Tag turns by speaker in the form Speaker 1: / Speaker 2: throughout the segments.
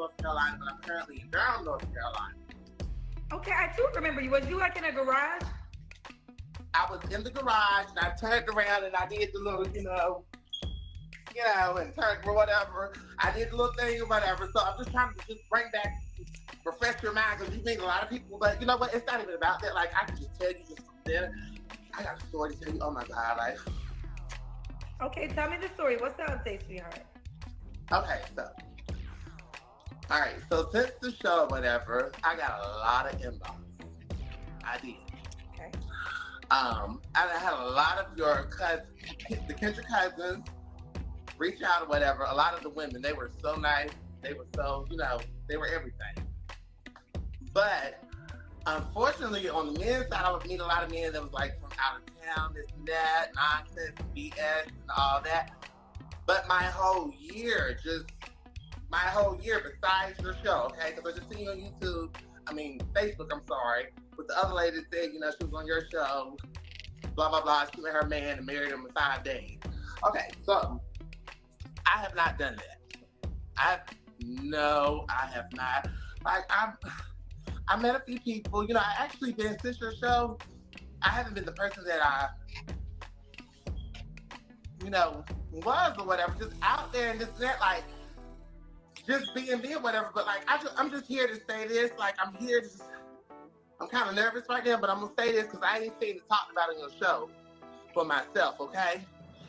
Speaker 1: North Carolina, but I'm currently in Durham, North Carolina.
Speaker 2: Okay, I do remember you. Was you like in a garage?
Speaker 1: I was in the garage and I turned around and I did the little, and turned or whatever. I did the little thing or whatever. So I'm just trying to just bring back, refresh your mind because you meet a lot of people. But you know what? It's not even about that. Like I can just tell you just from there. I got a story to tell you. Oh my God, like.
Speaker 2: Okay, tell me the story. What's the update, sweetheart?
Speaker 1: Okay, so. All right, so since the show or whatever, I got a lot of inbox. I did.
Speaker 2: Okay.
Speaker 1: And I had a lot of your cousins, the Kendra cousins, reach out or whatever. A lot of the women, they were so nice. They were so, they were everything. But unfortunately, on the men's side, I would meet a lot of men that was like from out of town, this and that, nonsense, BS, and all that. But my whole year, besides your show, okay? Because I just seen you on YouTube, Facebook, I'm sorry. But the other lady said, she was on your show, blah, blah, blah. She met her man and married him in 5 days. Okay, so I have not done that. I have not. Like, I met a few people. I actually been, since your show, I haven't been the person that I, was or whatever, just out there and this and that, like, just being whatever. But, like, I'm just here to say this. Like, I'm kind of nervous right now, but I'm going to say this because I ain't seen it talked about in your show for myself, okay?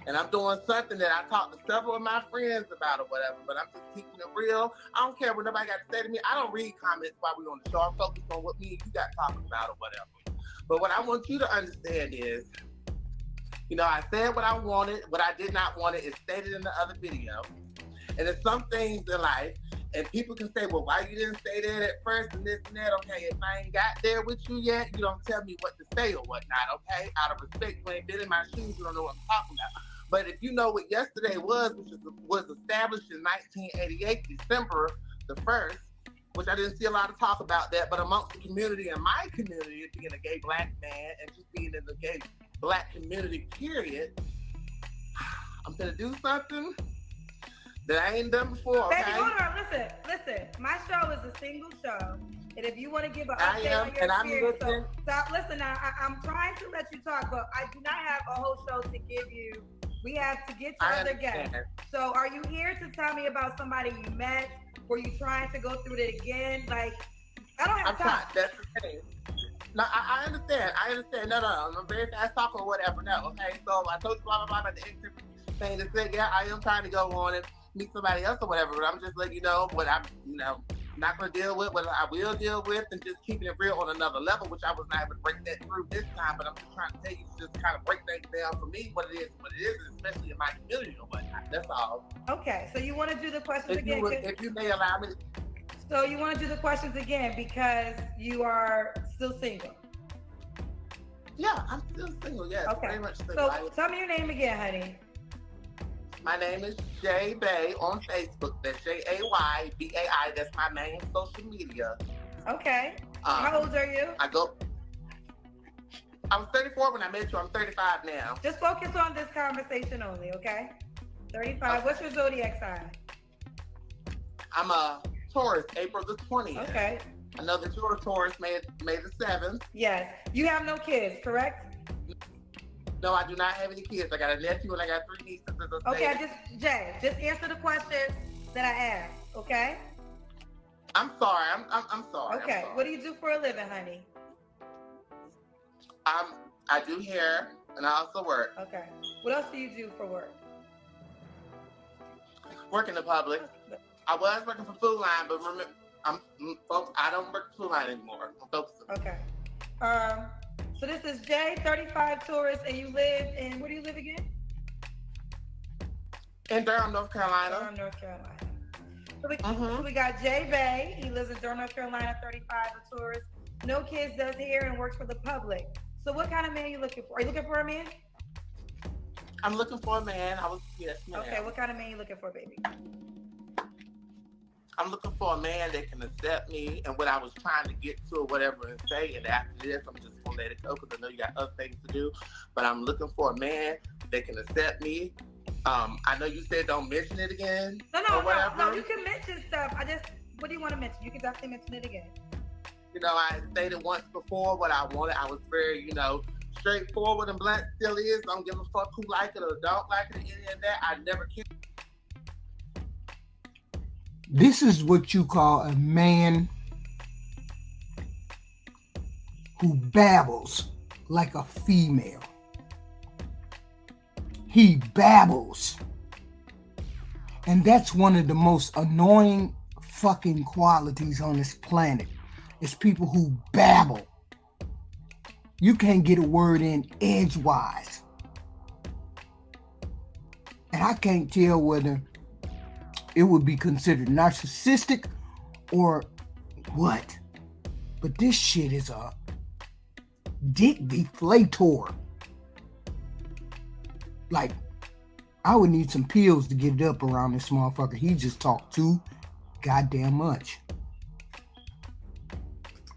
Speaker 1: And I'm doing something that I talked to several of my friends about or whatever, but I'm just keeping it real. I don't care what nobody got to say to me. I don't read comments while we're on the show. I'm focused on what me and you got talking about or whatever. But what I want you to understand is, I said what I wanted. What I did not want is stated in the other video. And there's some things in life, and people can say, well, why you didn't say that at first and this and that? Okay, if I ain't got there with you yet, you don't tell me what to say or whatnot, okay? Out of respect, you ain't been in my shoes, you don't know what I'm talking about. But if you know what yesterday was, which was established in 1988, December the 1st, which I didn't see a lot of talk about that, but amongst the community and my community, being a gay black man and just being in the gay black community, period, I'm going to do something that I ain't done before, okay?
Speaker 2: Baby, hold on, listen. My show is a single show. And if you want to give an update on your experience, so stop. Listen now, I'm trying to let you talk, but I do not have a whole show to give you. We have to get to other guests. So are you here to tell me about somebody you met? Were you trying to go through it again? Like, I don't have time.
Speaker 1: That's the thing. No, I understand. No, I'm a very fast talker or whatever. No, okay? So I told you blah, blah, blah about the exit thing to say, yeah, I am trying to go on and meet somebody else or whatever, but I'm just letting you know what I'm, not going to deal with, what I will deal with, and just keeping it real on another level, which I was not able to break that through this time, but I'm just trying to tell you to just kind of break things down for me, what it is, especially in my community or whatnot. That's all.
Speaker 2: Okay, so you want to do the questions again?
Speaker 1: If you may allow me to.
Speaker 2: So you want to do the questions again because you are still single?
Speaker 1: Yeah, I'm still single, yes.
Speaker 2: Okay.
Speaker 1: Very much single.
Speaker 2: So tell me your name again, honey.
Speaker 1: My name is Jay Bay on Facebook. That's Jaybaybai. That's my main social media.
Speaker 2: Okay. How old are you?
Speaker 1: I was 34 when I met you. I'm 35 now.
Speaker 2: Just focus on this conversation only, okay? 35. Okay. What's your zodiac sign?
Speaker 1: I'm a Taurus, April the 20th.
Speaker 2: Okay.
Speaker 1: I know that you're a Taurus, May the 7th.
Speaker 2: Yes. You have no kids, correct?
Speaker 1: No, I do not have any kids. I got a nephew and I got 3 nieces.
Speaker 2: Okay, just answer the questions that I asked, okay?
Speaker 1: I'm sorry. I'm sorry.
Speaker 2: Okay.
Speaker 1: I'm sorry.
Speaker 2: What do you do for a living, honey?
Speaker 1: I do hair and I also work.
Speaker 2: Okay. What else do you do for work?
Speaker 1: Work in the public. I was working for Food Line, but remember, folks, I don't work for Food Line anymore. I'm focused.
Speaker 2: Okay. So this is Jay, 35 Taurus, and you live in, where do you live again?
Speaker 1: In Durham, North Carolina.
Speaker 2: Durham, North Carolina. So we got Jay Bay. He lives in Durham, North Carolina, 35, a Taurus. No kids, does hair, and works for the public. So what kind of man are you looking for? Are you looking for a man?
Speaker 1: I'm looking for a man. Yes, ma'am.
Speaker 2: Okay, what kind of man are you looking for, baby?
Speaker 1: I'm looking for a man that can accept me and what I was trying to get to or whatever and say. And after this, I'm just going to let it go because I know you got other things to do. But I'm looking for a man that can accept me. I know you said don't mention it again.
Speaker 2: No, you can mention stuff. What do you want to mention? You can definitely mention it again.
Speaker 1: You know, I stated once before what I wanted. I was very, straightforward and blunt. Still is. Don't give a fuck who like it or don't like it or any of that. I never care.
Speaker 3: This is what you call a man who babbles like a female. He babbles. And that's one of the most annoying fucking qualities on this planet. It's people who babble. You can't get a word in edgewise. And I can't tell whether it would be considered narcissistic or what. But this shit is a dick deflator. Like, I would need some pills to get it up around this motherfucker. He just talked too goddamn much.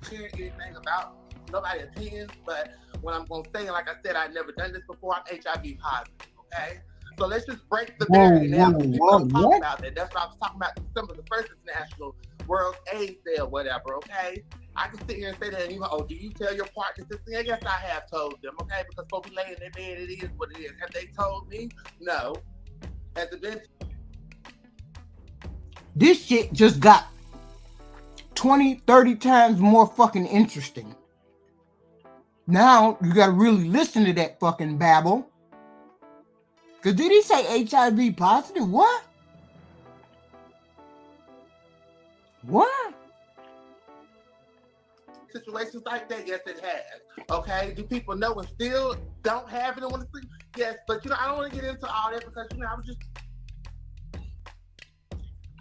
Speaker 1: Share anything about nobody's opinions, but what I'm gonna say, like I said, I've never done this before. I'm HIV positive, okay? So let's just break the barrier now. People don't talk about that. That's what I was talking about December the 1st International World AIDS Day or whatever, okay? I can sit here and say that, and you go, do you tell your partners this thing? Yes, I have told them, okay? Because before we lay in their bed, it is what it is. Have they told me? No. Has it been?
Speaker 3: This shit just got 20, 30 times more fucking interesting. Now, you gotta really listen to that fucking babble. Because did he say HIV positive? What? What?
Speaker 1: Situations like that, yes, it has. Okay, do people know and still don't have it and want to sleep? Yes, but I don't want to get into all that because I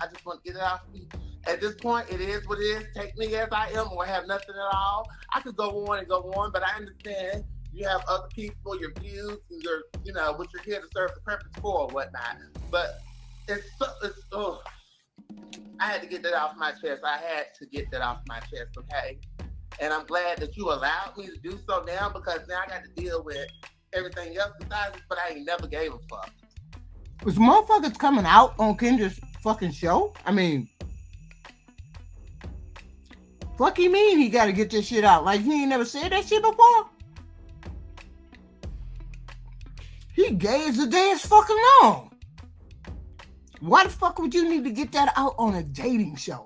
Speaker 1: just want to get it off me. At this point, it is what it is. Take me as I am, or have nothing at all. I could go on and go on, but I understand you have other people, your views, and your, what you're here to serve the purpose for or whatnot. But I had to get that off my chest. Okay? And I'm glad that you allowed me to do so now, because now I got to deal with everything else besides this, but I ain't never gave a fuck.
Speaker 3: Was motherfuckers coming out on Kendra's fucking show? I mean, fuck you mean he gotta get this shit out? Like he ain't never said that shit before? He gay as the day is fucking long. Why the fuck would you need to get that out on a dating show?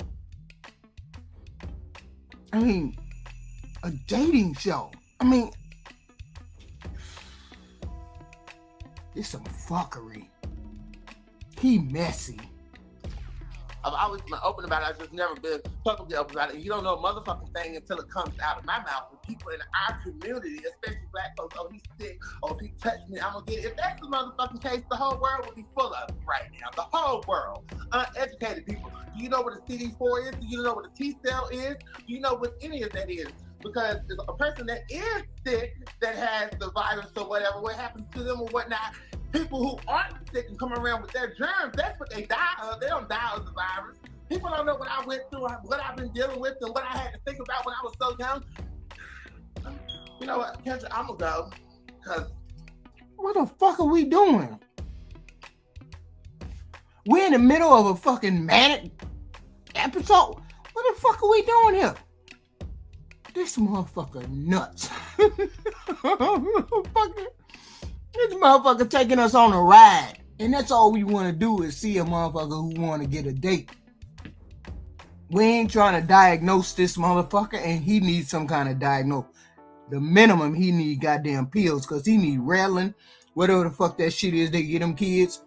Speaker 3: I mean, a dating show. I mean, it's some fuckery. He messy.
Speaker 1: I've always been open about it. I've just never been publicly open about it. You don't know a motherfucking thing until it comes out of my mouth. And people in our community, especially black folks, oh, he's sick, oh, if he touched me, I'm gonna get it. If that's the motherfucking case, the whole world would be full of it right now. The whole world. Uneducated people. Do you know what a CD4 is? Do you know what a T-cell is? Do you know what any of that is? Because there's a person that is sick, that has the virus or whatever, what happens to them or whatnot, people who aren't sick and come around with their germs, that's what they die of. They don't die of the virus. People don't know what I went through, what I've been dealing with, and what I had to think about when I was so young. You know what, Kendra, I'm gonna go, because...
Speaker 3: What the fuck are we doing? We're in the middle of a fucking manic episode. What the fuck are we doing here? This motherfucker nuts. This motherfucker taking us on a ride. And that's all we want to do is see a motherfucker who want to get a date. We ain't trying to diagnose this motherfucker, and he needs some kind of diagnosis. The minimum, he need goddamn pills, because he need Ritalin, whatever the fuck that shit is they get them kids.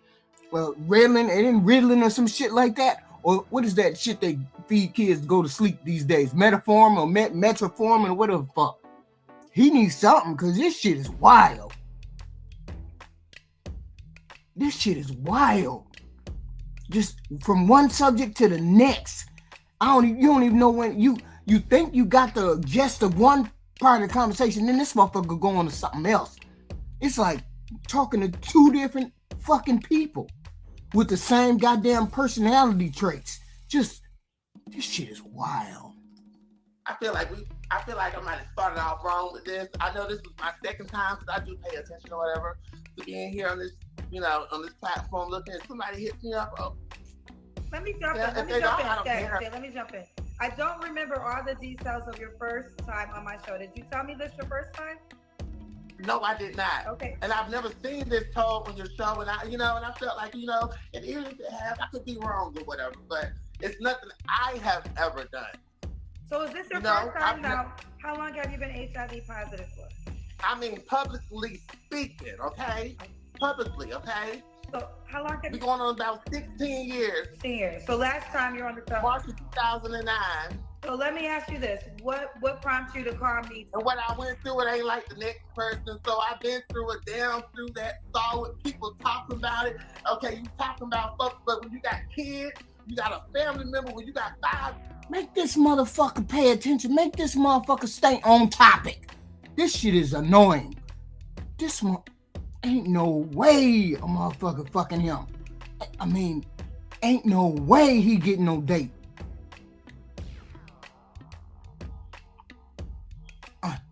Speaker 3: Well, Ritalin, and then Ritalin or some shit like that. Or what is that shit they feed kids to go to sleep these days? Metaform or Metroform or whatever the fuck. He needs something, because this shit is wild. This shit is wild. Just from one subject to the next. You don't even know when you think you got the gist of one part of the conversation, then this motherfucker go on to something else. It's like talking to two different fucking people with the same goddamn personality traits. Just, this shit is wild.
Speaker 1: I feel like I might have started off wrong with this. I know this was my second time, because I do pay attention or whatever to being here on this, on this platform, looking at somebody hit me up. Oh,
Speaker 2: Let me jump in. Let me jump in. I don't remember all the details of your first time on my show. Did you tell me this your first time?
Speaker 1: No, I did not.
Speaker 2: Okay.
Speaker 1: And I've never seen this told on your show, and I felt like, and even if it has, I could be wrong or whatever, but it's nothing I have ever done.
Speaker 2: So is this your first time now? How long have you been HIV positive for?
Speaker 1: I mean, publicly speaking, okay? Publicly, okay?
Speaker 2: So how long have
Speaker 1: you been going on about 16 years.
Speaker 2: 16 years. So last time you're on the show.
Speaker 1: March of 2009.
Speaker 2: So let me ask you this. What prompted you to call me?
Speaker 1: And what I went through, it ain't like the next person. So I've been through it, down through that, saw what people talking about it. Okay, you talking about folks, but when you got kids, you got a family member, when you got 5.
Speaker 3: Make this motherfucker pay attention. Make this motherfucker stay on topic. This shit is annoying. This ain't no way a motherfucker fucking him. I mean, ain't no way he getting no date.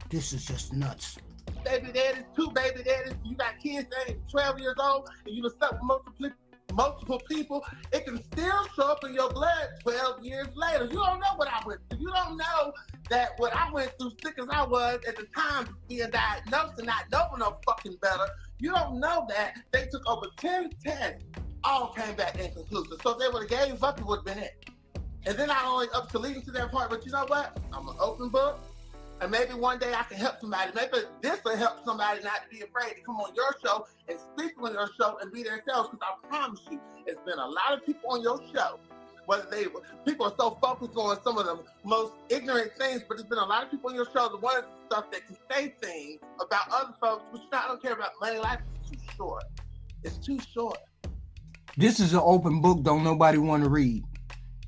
Speaker 3: This is just nuts.
Speaker 1: Baby daddies, 2 baby daddies, you got kids that ain't 12 years old, and you been stuck with multiple people, it can still show up in your blood 12 years later. You don't know what I went through. You don't know that what I went through, sick as I was at the time, being diagnosed and not knowing no fucking better. You don't know that they took over 10 tests, all came back inconclusive. So if they would have gave up, it would have been it. And then not only up to leading to that part, but you know what? I'm an open book. And maybe one day I can help somebody. Maybe this will help somebody not to be afraid to come on your show and speak on your show and be themselves. Because I promise you, it's been a lot of people on your show. People are so focused on some of the most ignorant things, but there's been a lot of people on your show, the ones stuff that can say things about other folks, which I don't care about money. Life is too short. It's too short.
Speaker 3: This is an open book. Don't nobody want to read.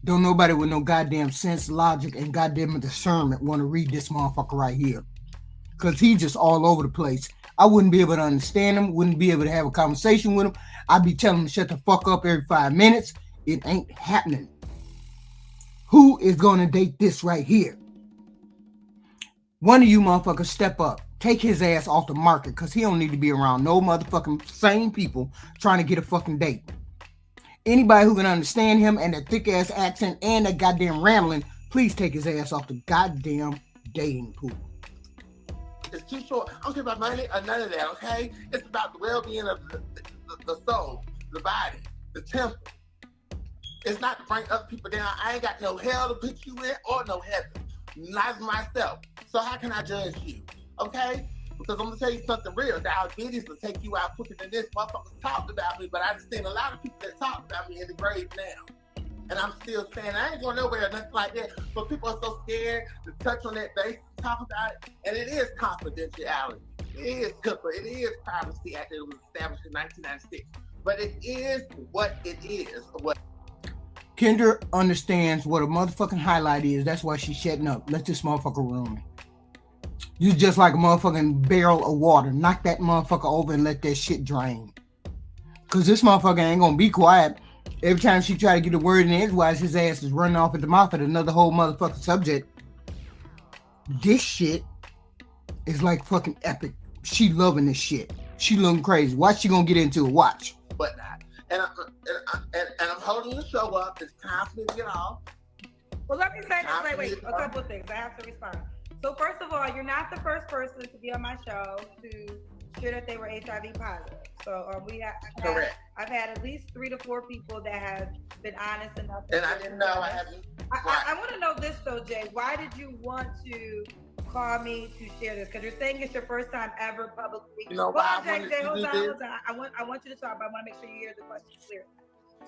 Speaker 3: Don't nobody with no goddamn sense, logic, and goddamn discernment want to read this motherfucker right here. Because he just all over the place. I wouldn't be able to understand him, wouldn't be able to have a conversation with him. I'd be telling him to shut the fuck up every 5 minutes. It ain't happening. Who is going to date this right here? One of you motherfuckers step up. Take his ass off the market because he don't need to be around no motherfucking sane people trying to get a fucking date. Anybody who can understand him and that thick ass accent and that goddamn rambling, please take his ass off the goddamn dating pool.
Speaker 1: It's too short. I don't care about money or none of that, okay? It's about the well-being of the soul, the body, the temple. It's not to bring other people down. I ain't got no hell to put you in or no heaven. Not myself. So how can I judge you, okay? Because I'm going to tell you something real. Diabetes will take you out quicker than this. Motherfuckers talked about me, but I just seen a lot of people that talked about me in the grave now. And I'm still saying, I ain't going nowhere or nothing like that. But people are so scared to touch on that base, talk about it. And it is confidentiality. It is HIPAA. It is Privacy Act that was established in 1996. But it is what it is.
Speaker 3: Kendra understands what a motherfucking highlight is. That's why she's shutting up. Let this motherfucker ruin. You just like a motherfucking barrel of water. Knock that motherfucker over and let that shit drain. Because this motherfucker ain't going to be quiet. Every time she try to get a word in edgewise, his ass is running off at the mouth at another whole motherfucking subject. This shit is like fucking epic. She loving this shit. She looking crazy. Watch she going to get into it. Watch.
Speaker 1: But not. And I'm holding the show up. It's time for me to get off.
Speaker 2: Well, let me say this. Wait. A couple of things. I have to respond. So first of all, you're not the first person to be on my show to share that they were HIV positive. So I've had at least 3 to 4 people that have been honest enough.
Speaker 1: And I didn't know I haven't.
Speaker 2: I want to know this though, Jay. Why did you want to call me to share this? Because you're saying it's your first time ever publicly.
Speaker 1: You know why I
Speaker 2: Jay, hold on. I want you to talk, but I want to make sure you hear the question clearly.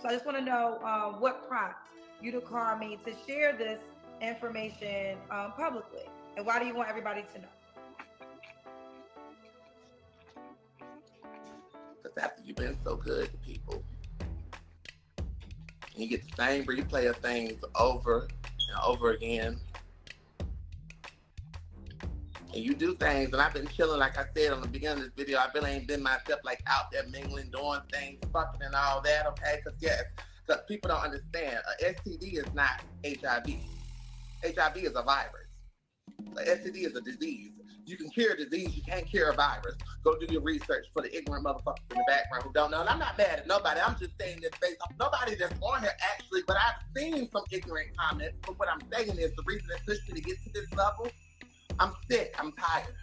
Speaker 2: So I just want to know what prompted you to call me to share this information publicly. And why do you want everybody to know?
Speaker 1: Because after you've been so good to people, and you get the same replay of things over and over again, and you do things, and I've been chilling, like I said on the beginning of this video, I really ain't been myself like out there mingling, doing things, fucking and all that, okay? Because yes, because people don't understand, a STD is not HIV. HIV is a virus. A STD is a disease. you can cure a disease, you can't cure a virus. Go do your research for the ignorant motherfuckers in the background who don't know. And I'm not mad at nobody. I'm just saying this based off nobody that's on here actually, but I've seen some ignorant comments. But what I'm saying is the reason that pushed me to get to this level, I'm sick. I'm tired.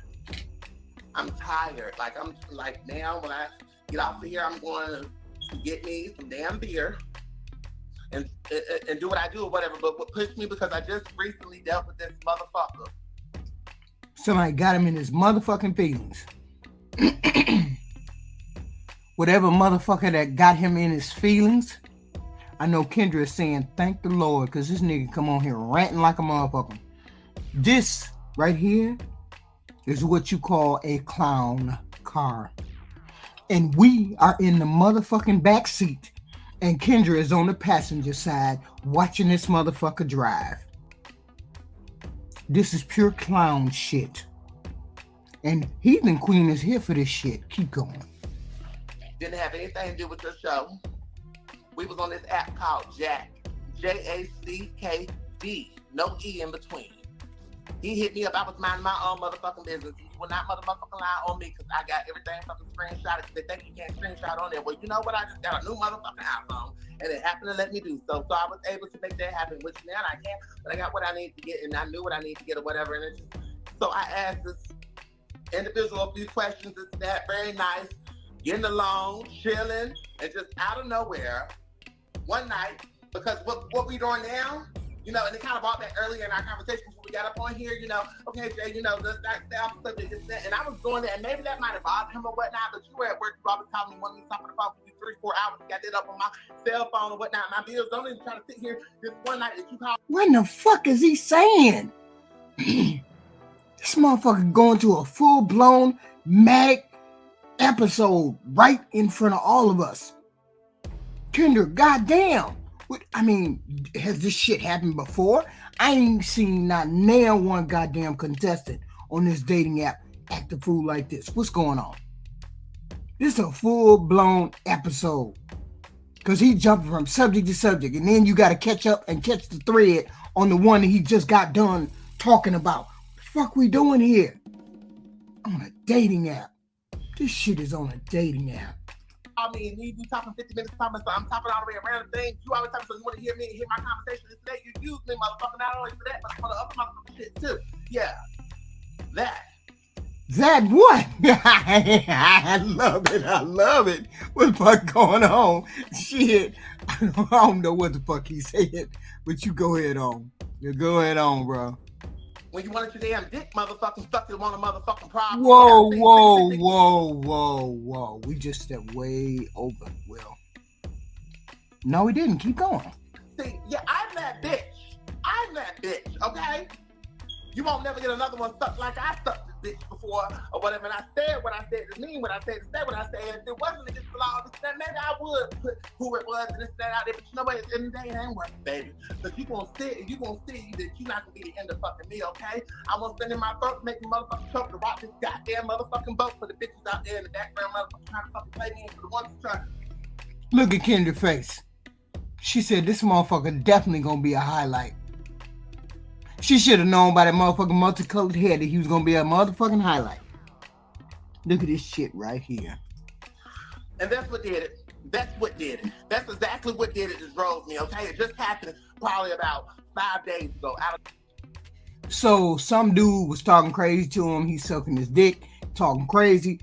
Speaker 1: Like, I'm like, now when I get off of here, I'm going to get me some damn beer and do what I do or whatever. But what pushed me, because I just recently dealt with this motherfucker.
Speaker 3: Somebody got him in his motherfucking feelings. Whatever motherfucker that got him in his feelings, I know Kendra is saying, thank the Lord, because this nigga come on here ranting like a motherfucker. This right here is what you call a clown car. And we are in the motherfucking back seat. And Kendra is on the passenger side watching this motherfucker drive. This is pure clown shit. And Heathen Queen is here for this shit. Keep going.
Speaker 1: Didn't have anything to do with your show. We was on this app called Jack. Jackd. No E in between. He hit me up. I was minding my own motherfucking business. He will not motherfucking lie on me because I got everything fucking screenshotted. They think you can't screenshot on there. Well, you know what? I just got a new motherfucking iPhone and it happened to let me do so. So I was able to make that happen, which now I can't. But I got what I need to get and I knew what I need to get or whatever. And it's just, so I asked this individual a few questions. It's that very nice, getting along, chilling, and just out of nowhere, one night, because what we doing now, you know, and it kind of brought that earlier in our conversation before we got up on here, you know, okay, Jay, you know, let's stay off the subject, and I was doing that, and maybe that might have bothered him or whatnot, but you were at work, you always calling me, wanting me to talk on the phone for you 3-4 hours, got that up on my cell phone or whatnot, my bills, don't even try to sit here this one night that you called.
Speaker 3: What in the fuck is he saying? This motherfucker going to a full-blown mag episode right in front of all of us. Kendra, goddamn. I mean, has this shit happened before? I ain't seen not nail one goddamn contestant on this dating app act a fool like this. What's going on? This is a full-blown episode. Because he jumped from subject to subject. And then you got to catch up and catch the thread on the one that he just got done talking about. What the fuck we doing here? On a dating app. This shit is on a dating app.
Speaker 1: I mean, you be talking 50 minutes time, so I'm talking all the way around the thing. You always talking, so you want to hear me and hear my conversation today. You use me, motherfucker, not only for that, but for the other motherfucking shit too. Yeah.
Speaker 3: That what? I love it. What the fuck going on? Shit. I don't know what the fuck he said, but you go ahead on. You go ahead on, bro.
Speaker 1: When you wanted your damn dick, motherfucking stuck you on a motherfucking problem.
Speaker 3: Whoa. We just stepped way over, Will. No, we didn't. Keep going.
Speaker 1: See, yeah, I'm that bitch, okay? You won't never get another one stuck like I stuck this bitch before or whatever. And I said what I said to mean what I said to say what I said. If it wasn't against the law, maybe I would put who it was and this that out there. But you know what? At the end of the day, it ain't worth it, baby. Because you gonna see that you're not gonna be the end of fucking me, okay? I'm gonna send in my throat to make the motherfucking choke to rock this goddamn motherfucking boat for the bitches out there in the background, motherfucking trying to fucking play me and for the ones who trying.
Speaker 3: Look at Kendra's face. She said this motherfucker definitely gonna be a highlight. She should have known by that motherfucking multicolored hair that he was gonna be a motherfucking highlight. Look at this shit right here.
Speaker 1: And that's what did it. That's exactly what did it. Just drove me, okay? It just happened probably about 5 days ago.
Speaker 3: So some dude was talking crazy to him. He's sucking his dick, talking crazy,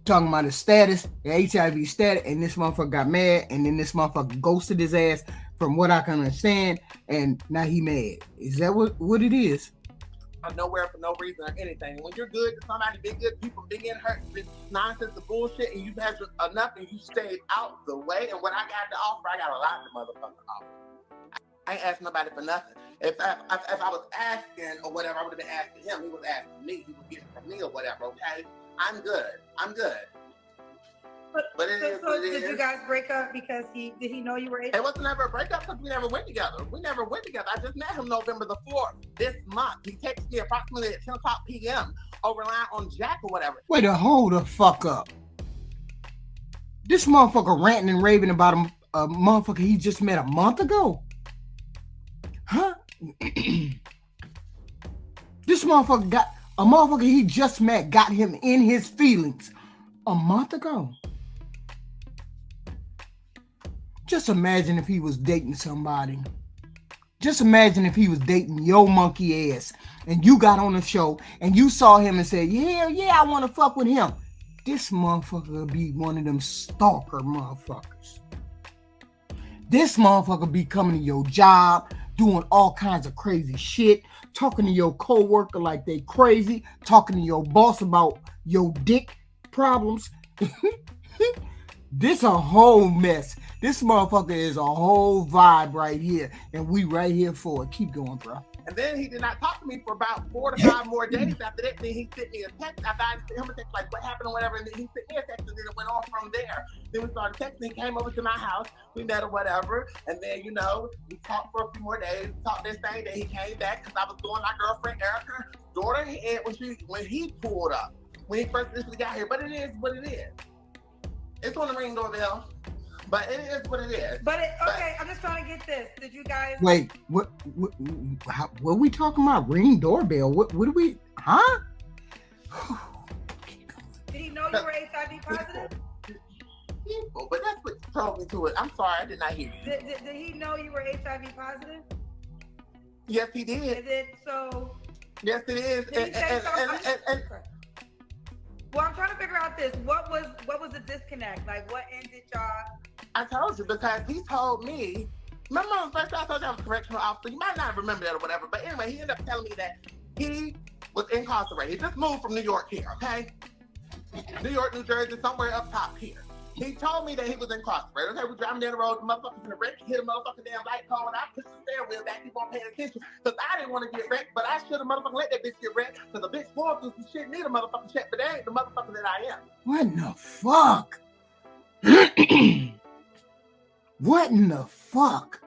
Speaker 3: talking about his status, the HIV status, and this motherfucker got mad, and then this motherfucker ghosted his ass, from what I can understand, and now he mad. Is that what it is?
Speaker 1: Nowhere for no reason or anything. When you're good to somebody, been good people, been getting hurt, been nonsense and bullshit, and you've had enough and you stayed out the way, and what I got to offer, I got a lot to motherfucking offer. I ain't asking nobody for nothing. If I was asking or whatever, I would have been asking him. He was asking me. He was getting from me or whatever, okay? I'm good. But it is what it is.
Speaker 2: Did you guys break up because did he know you were able?
Speaker 1: It wasn't ever a breakup because we never went together. I just met him November the 4th this month. He texted me approximately at 10 o'clock p.m. over line on Jack or whatever.
Speaker 3: Wait, hold the fuck up. This motherfucker ranting and raving about a motherfucker he just met a month ago? Huh? This motherfucker got... A motherfucker he just met got him in his feelings a month ago. Just imagine if he was dating somebody. Just imagine if he was dating your monkey ass and you got on the show and you saw him and said, yeah, I want to fuck with him. This motherfucker will be one of them stalker motherfuckers. This motherfucker be coming to your job, doing all kinds of crazy shit, talking to your coworker like they crazy, talking to your boss about your dick problems. This a whole mess. This motherfucker is a whole vibe right here, and we right here for it. Keep going, bro.
Speaker 1: And then he did not talk to me for about 4 to 5 more days after that. Then he sent me a text after I sent him a text like what happened or whatever, and then he sent me a text, and then it went on from there. Then we started texting. He came over to my house. We met or whatever, and then we talked for a few more days. Talked this same day. He came back because I was doing my girlfriend Erica's daughter head when he pulled up when he first initially got here. But it is what it is. It's on the Ring doorbell, but it is what it is.
Speaker 2: Okay, I'm just trying to get this. Did you guys...
Speaker 3: Wait, what are we talking about? Ring doorbell? What do we... Huh?
Speaker 2: Did he know you were HIV positive?
Speaker 1: People, but that's what told me to it. I'm sorry, I did not hear you.
Speaker 2: Did he know you were HIV positive?
Speaker 1: Yes, he did.
Speaker 2: Is it so...
Speaker 1: Yes, it is.
Speaker 2: Did he say something? Well, I'm trying to figure out this. What was the disconnect? Like, what ended y'all?
Speaker 1: I told you because he told me. Remember the first time I told you I was a correctional officer? You might not remember that or whatever. But anyway, he ended up telling me that he was incarcerated. He just moved from New York here, okay? New York, New Jersey, somewhere up top here. He told me that he was incarcerated. Okay, we driving down the road, the motherfucker's in the wreck, hit a motherfucking damn light pole, and I pushed the steering wheel back, he won't pay attention. Because I didn't want to get wrecked, but I should have motherfucking let that bitch get wrecked. Because the bitch going through some shit, need a motherfucking check, but that ain't the motherfucker that I am.
Speaker 3: What in the fuck? What in the fuck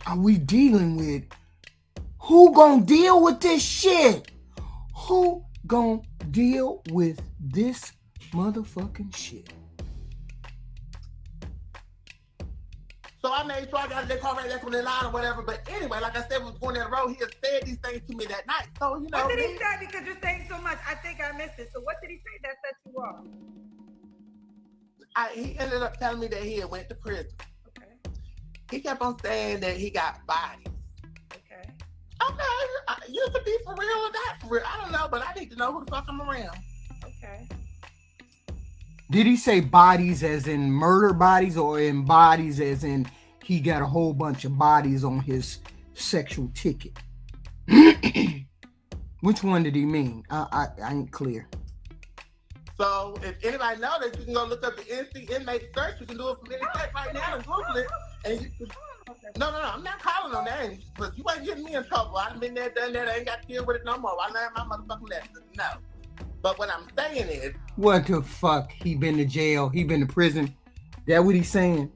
Speaker 3: are we dealing with? Who gonna deal with this shit? Who gonna deal with this motherfucking shit?
Speaker 1: So I made sure I got that car right there from the line or whatever. But anyway, like I said, we was going down the road. He had said these things to me that night. So,
Speaker 2: What did he say? Because you're saying so much. I think I missed it. So what did he say that set you off?
Speaker 1: He ended up telling me that he had went to prison.
Speaker 2: Okay.
Speaker 1: He kept on saying that he got bodies.
Speaker 2: Okay.
Speaker 1: Okay. You could be for real or not for real. I don't know, but I need to know who the fuck I'm around.
Speaker 2: Okay.
Speaker 3: Did he say bodies as in murder bodies or in bodies as in he got a whole bunch of bodies on his sexual ticket? Which one did he mean? I ain't clear.
Speaker 1: So if anybody knows that, you can go look up the NC inmate search. You can do it from any site right now and Google it. And you can... No, I'm not calling no names. But you ain't getting me in trouble. I've been there, done that. I ain't got to deal with it no more. I learned my motherfucking lesson. No. But what I'm saying is...
Speaker 3: What the fuck? He been to jail. He been to prison. That what he's saying?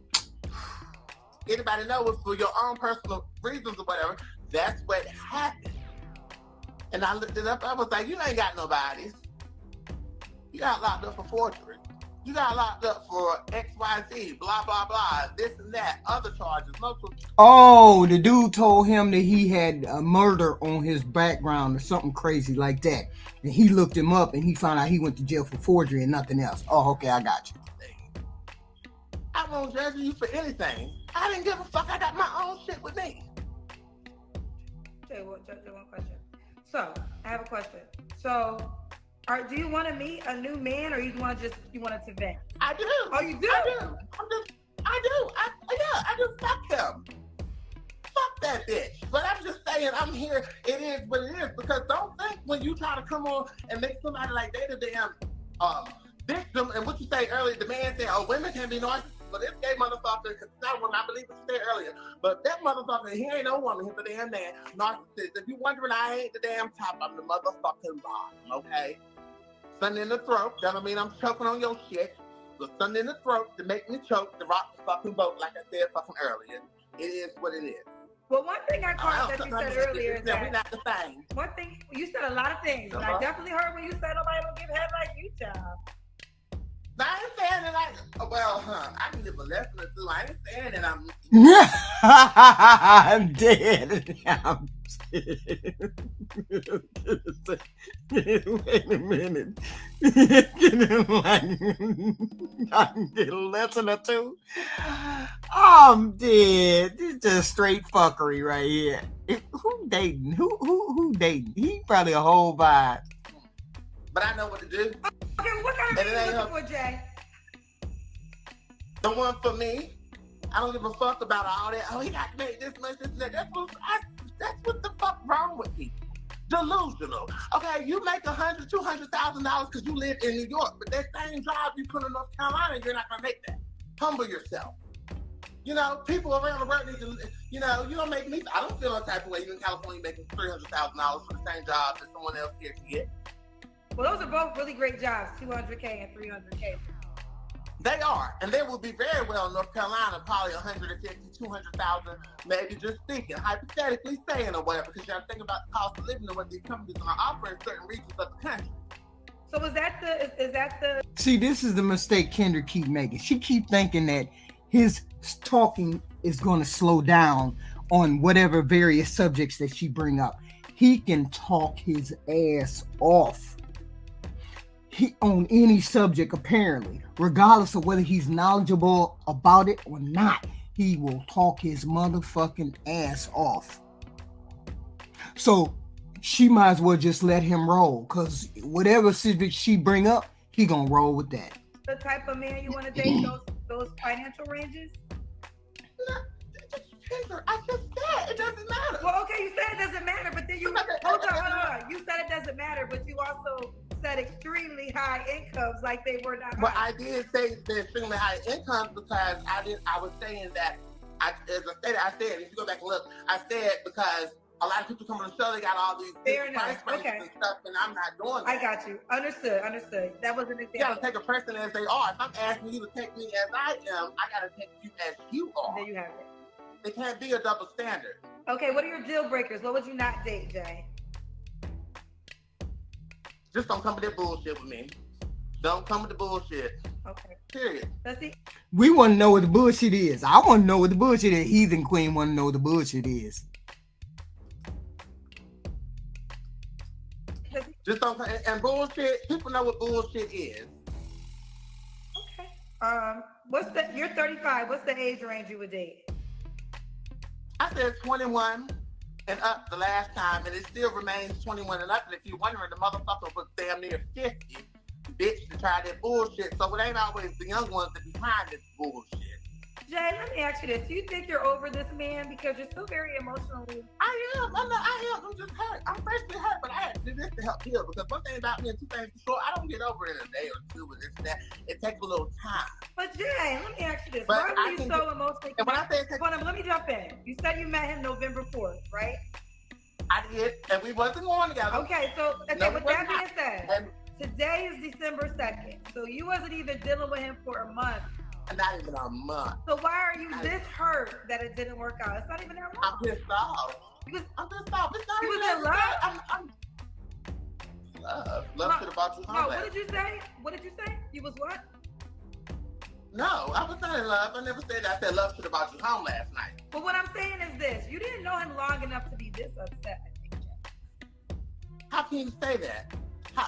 Speaker 1: Anybody know it's for your own personal reasons or whatever. That's what happened. And I looked it up. I was like, you ain't got no bodies. You got locked up for forgery. You got locked up for XYZ, blah, blah, blah, this and that, other charges.
Speaker 3: Oh, the dude told him that he had a murder on his background or something crazy like that. And he looked him up and he found out he went to jail for forgery and nothing else. Oh, okay, I got you.
Speaker 1: I won't judge you for anything. I didn't give a fuck. I got my own shit with me.
Speaker 2: Okay, well, just one question. So, I have a question. So, do you want to meet a new man, or you want to vent?
Speaker 1: I do.
Speaker 2: Oh, you do?
Speaker 1: I do. I just fuck him. Fuck that bitch. But I'm just saying, I'm here. It is what it is. Because don't think when you try to come on and make somebody like they the damn victim, and what you say earlier, the man said, oh, women can be narcissists. But this gay motherfucker, because not one, I believe what you said earlier, but that motherfucker, he ain't no woman, he's a damn man, narcissist. If you wondering, I ain't the damn top, I'm the motherfucking bottom, okay? Something in the throat, that don't mean I'm choking on your shit. But something in the throat to make me choke, to rock the fucking boat, like I said fucking earlier. It is what it is.
Speaker 2: Well, one thing I caught that you said earlier is that
Speaker 1: we're not the same.
Speaker 2: One thing, you said a lot of things, and I definitely heard when you said nobody don't give head like you, child.
Speaker 1: I ain't saying that I can give a lesson or two. I ain't saying that I'm.
Speaker 3: I'm dead. I'm dead. Wait a minute. I can get a lesson or two. I'm dead. This is just straight fuckery right here. Who dating? Who dating? He probably a whole vibe.
Speaker 1: But I know what to do.
Speaker 2: Okay, what kind of man you looking for, Jay?
Speaker 1: The one for me. I don't give a fuck about all that. Oh, he got to make this much, this, and that. That's what the fuck wrong with people. Delusional. Okay, you make $100,000, $200,000 because you live in New York, but that same job you put in North Carolina, you're not gonna make that. Humble yourself. You know, people around the world need to. You know, you don't make me. I don't feel no type of way. You in California making $300,000 for the same job that someone else here can get.
Speaker 2: Well, those are both really great jobs, $200K and $300K.
Speaker 1: They are, and they will be very well in North Carolina, probably 150, 200,000, maybe just thinking, hypothetically saying or whatever, because you got to think about the cost of living and what these companies are offering in certain regions of the country.
Speaker 2: So is that the?
Speaker 3: See, this is the mistake Kendra keep making. She keep thinking that his talking is going to slow down on whatever various subjects that she bring up. He can talk his ass off. On any subject, apparently, regardless of whether he's knowledgeable about it or not, he will talk his motherfucking ass off. So she might as well just let him roll, because whatever subject she bring up, he gonna roll with that.
Speaker 2: The type of man you want to date, those financial ranges?
Speaker 1: I just said it doesn't matter.
Speaker 2: Well, okay, you said it doesn't matter, but then you hold on. You said it doesn't matter, but you also said extremely high incomes, like they were not.
Speaker 1: But I did say the extremely high incomes because I was saying that I said if you go back and look, I said because a lot of people come on the show, they got all these price ranges and stuff, and I'm not doing that.
Speaker 2: I got you. Understood. That was an example.
Speaker 1: You gotta take a person as they are. If I'm asking you to take me as I am, I gotta take you as you are.
Speaker 2: There you have it.
Speaker 1: It can't be a double standard.
Speaker 2: Okay, what are your deal breakers? What would you not date, Jay?
Speaker 1: Just don't come with that bullshit with me. Don't come with the bullshit.
Speaker 2: Okay.
Speaker 1: Period.
Speaker 2: Let's see.
Speaker 3: We want to know what the bullshit is. I want to know what the bullshit is. Heathen Queen want to know what the bullshit is.
Speaker 1: Just don't. And bullshit. People know what bullshit is.
Speaker 2: Okay. You're 35. What's the age range you would date?
Speaker 1: I said 21 and up the last time, and it still remains 21 and up. And if you're wondering, the motherfucker was damn near 50, bitch, to try that bullshit. So it ain't always the young ones that behind this bullshit.
Speaker 2: Jay, let me ask you this. Do you think you're over this man because you're still very emotionally?
Speaker 1: I am. I'm just hurt. I'm freshly hurt, but I had to do this to help heal. Because one thing about me and two things for sure, I don't get over it in a day or two with this and that. It takes a little time.
Speaker 2: But Jay, let me ask you this. Why were you so emotionally?
Speaker 1: And when I say
Speaker 2: let me jump in. You said you met him November 4th, right?
Speaker 1: I did, and we wasn't going together.
Speaker 2: Okay, so with that being said, today is December 2nd. So you wasn't even dealing with him for a month.
Speaker 1: Not even a month.
Speaker 2: So why are you this hurt that it didn't work out? It's not even that long.
Speaker 1: I'm pissed off. I'm pissed off. It's not
Speaker 2: even
Speaker 1: in
Speaker 2: love.
Speaker 1: I'm love should have brought you home.
Speaker 2: No, what did you say? You was what?
Speaker 1: No, I was not in love. I never said that. I said love should have brought you home last night.
Speaker 2: But what I'm saying is this: you didn't know him long enough to be this upset. I think.
Speaker 1: How can you say that?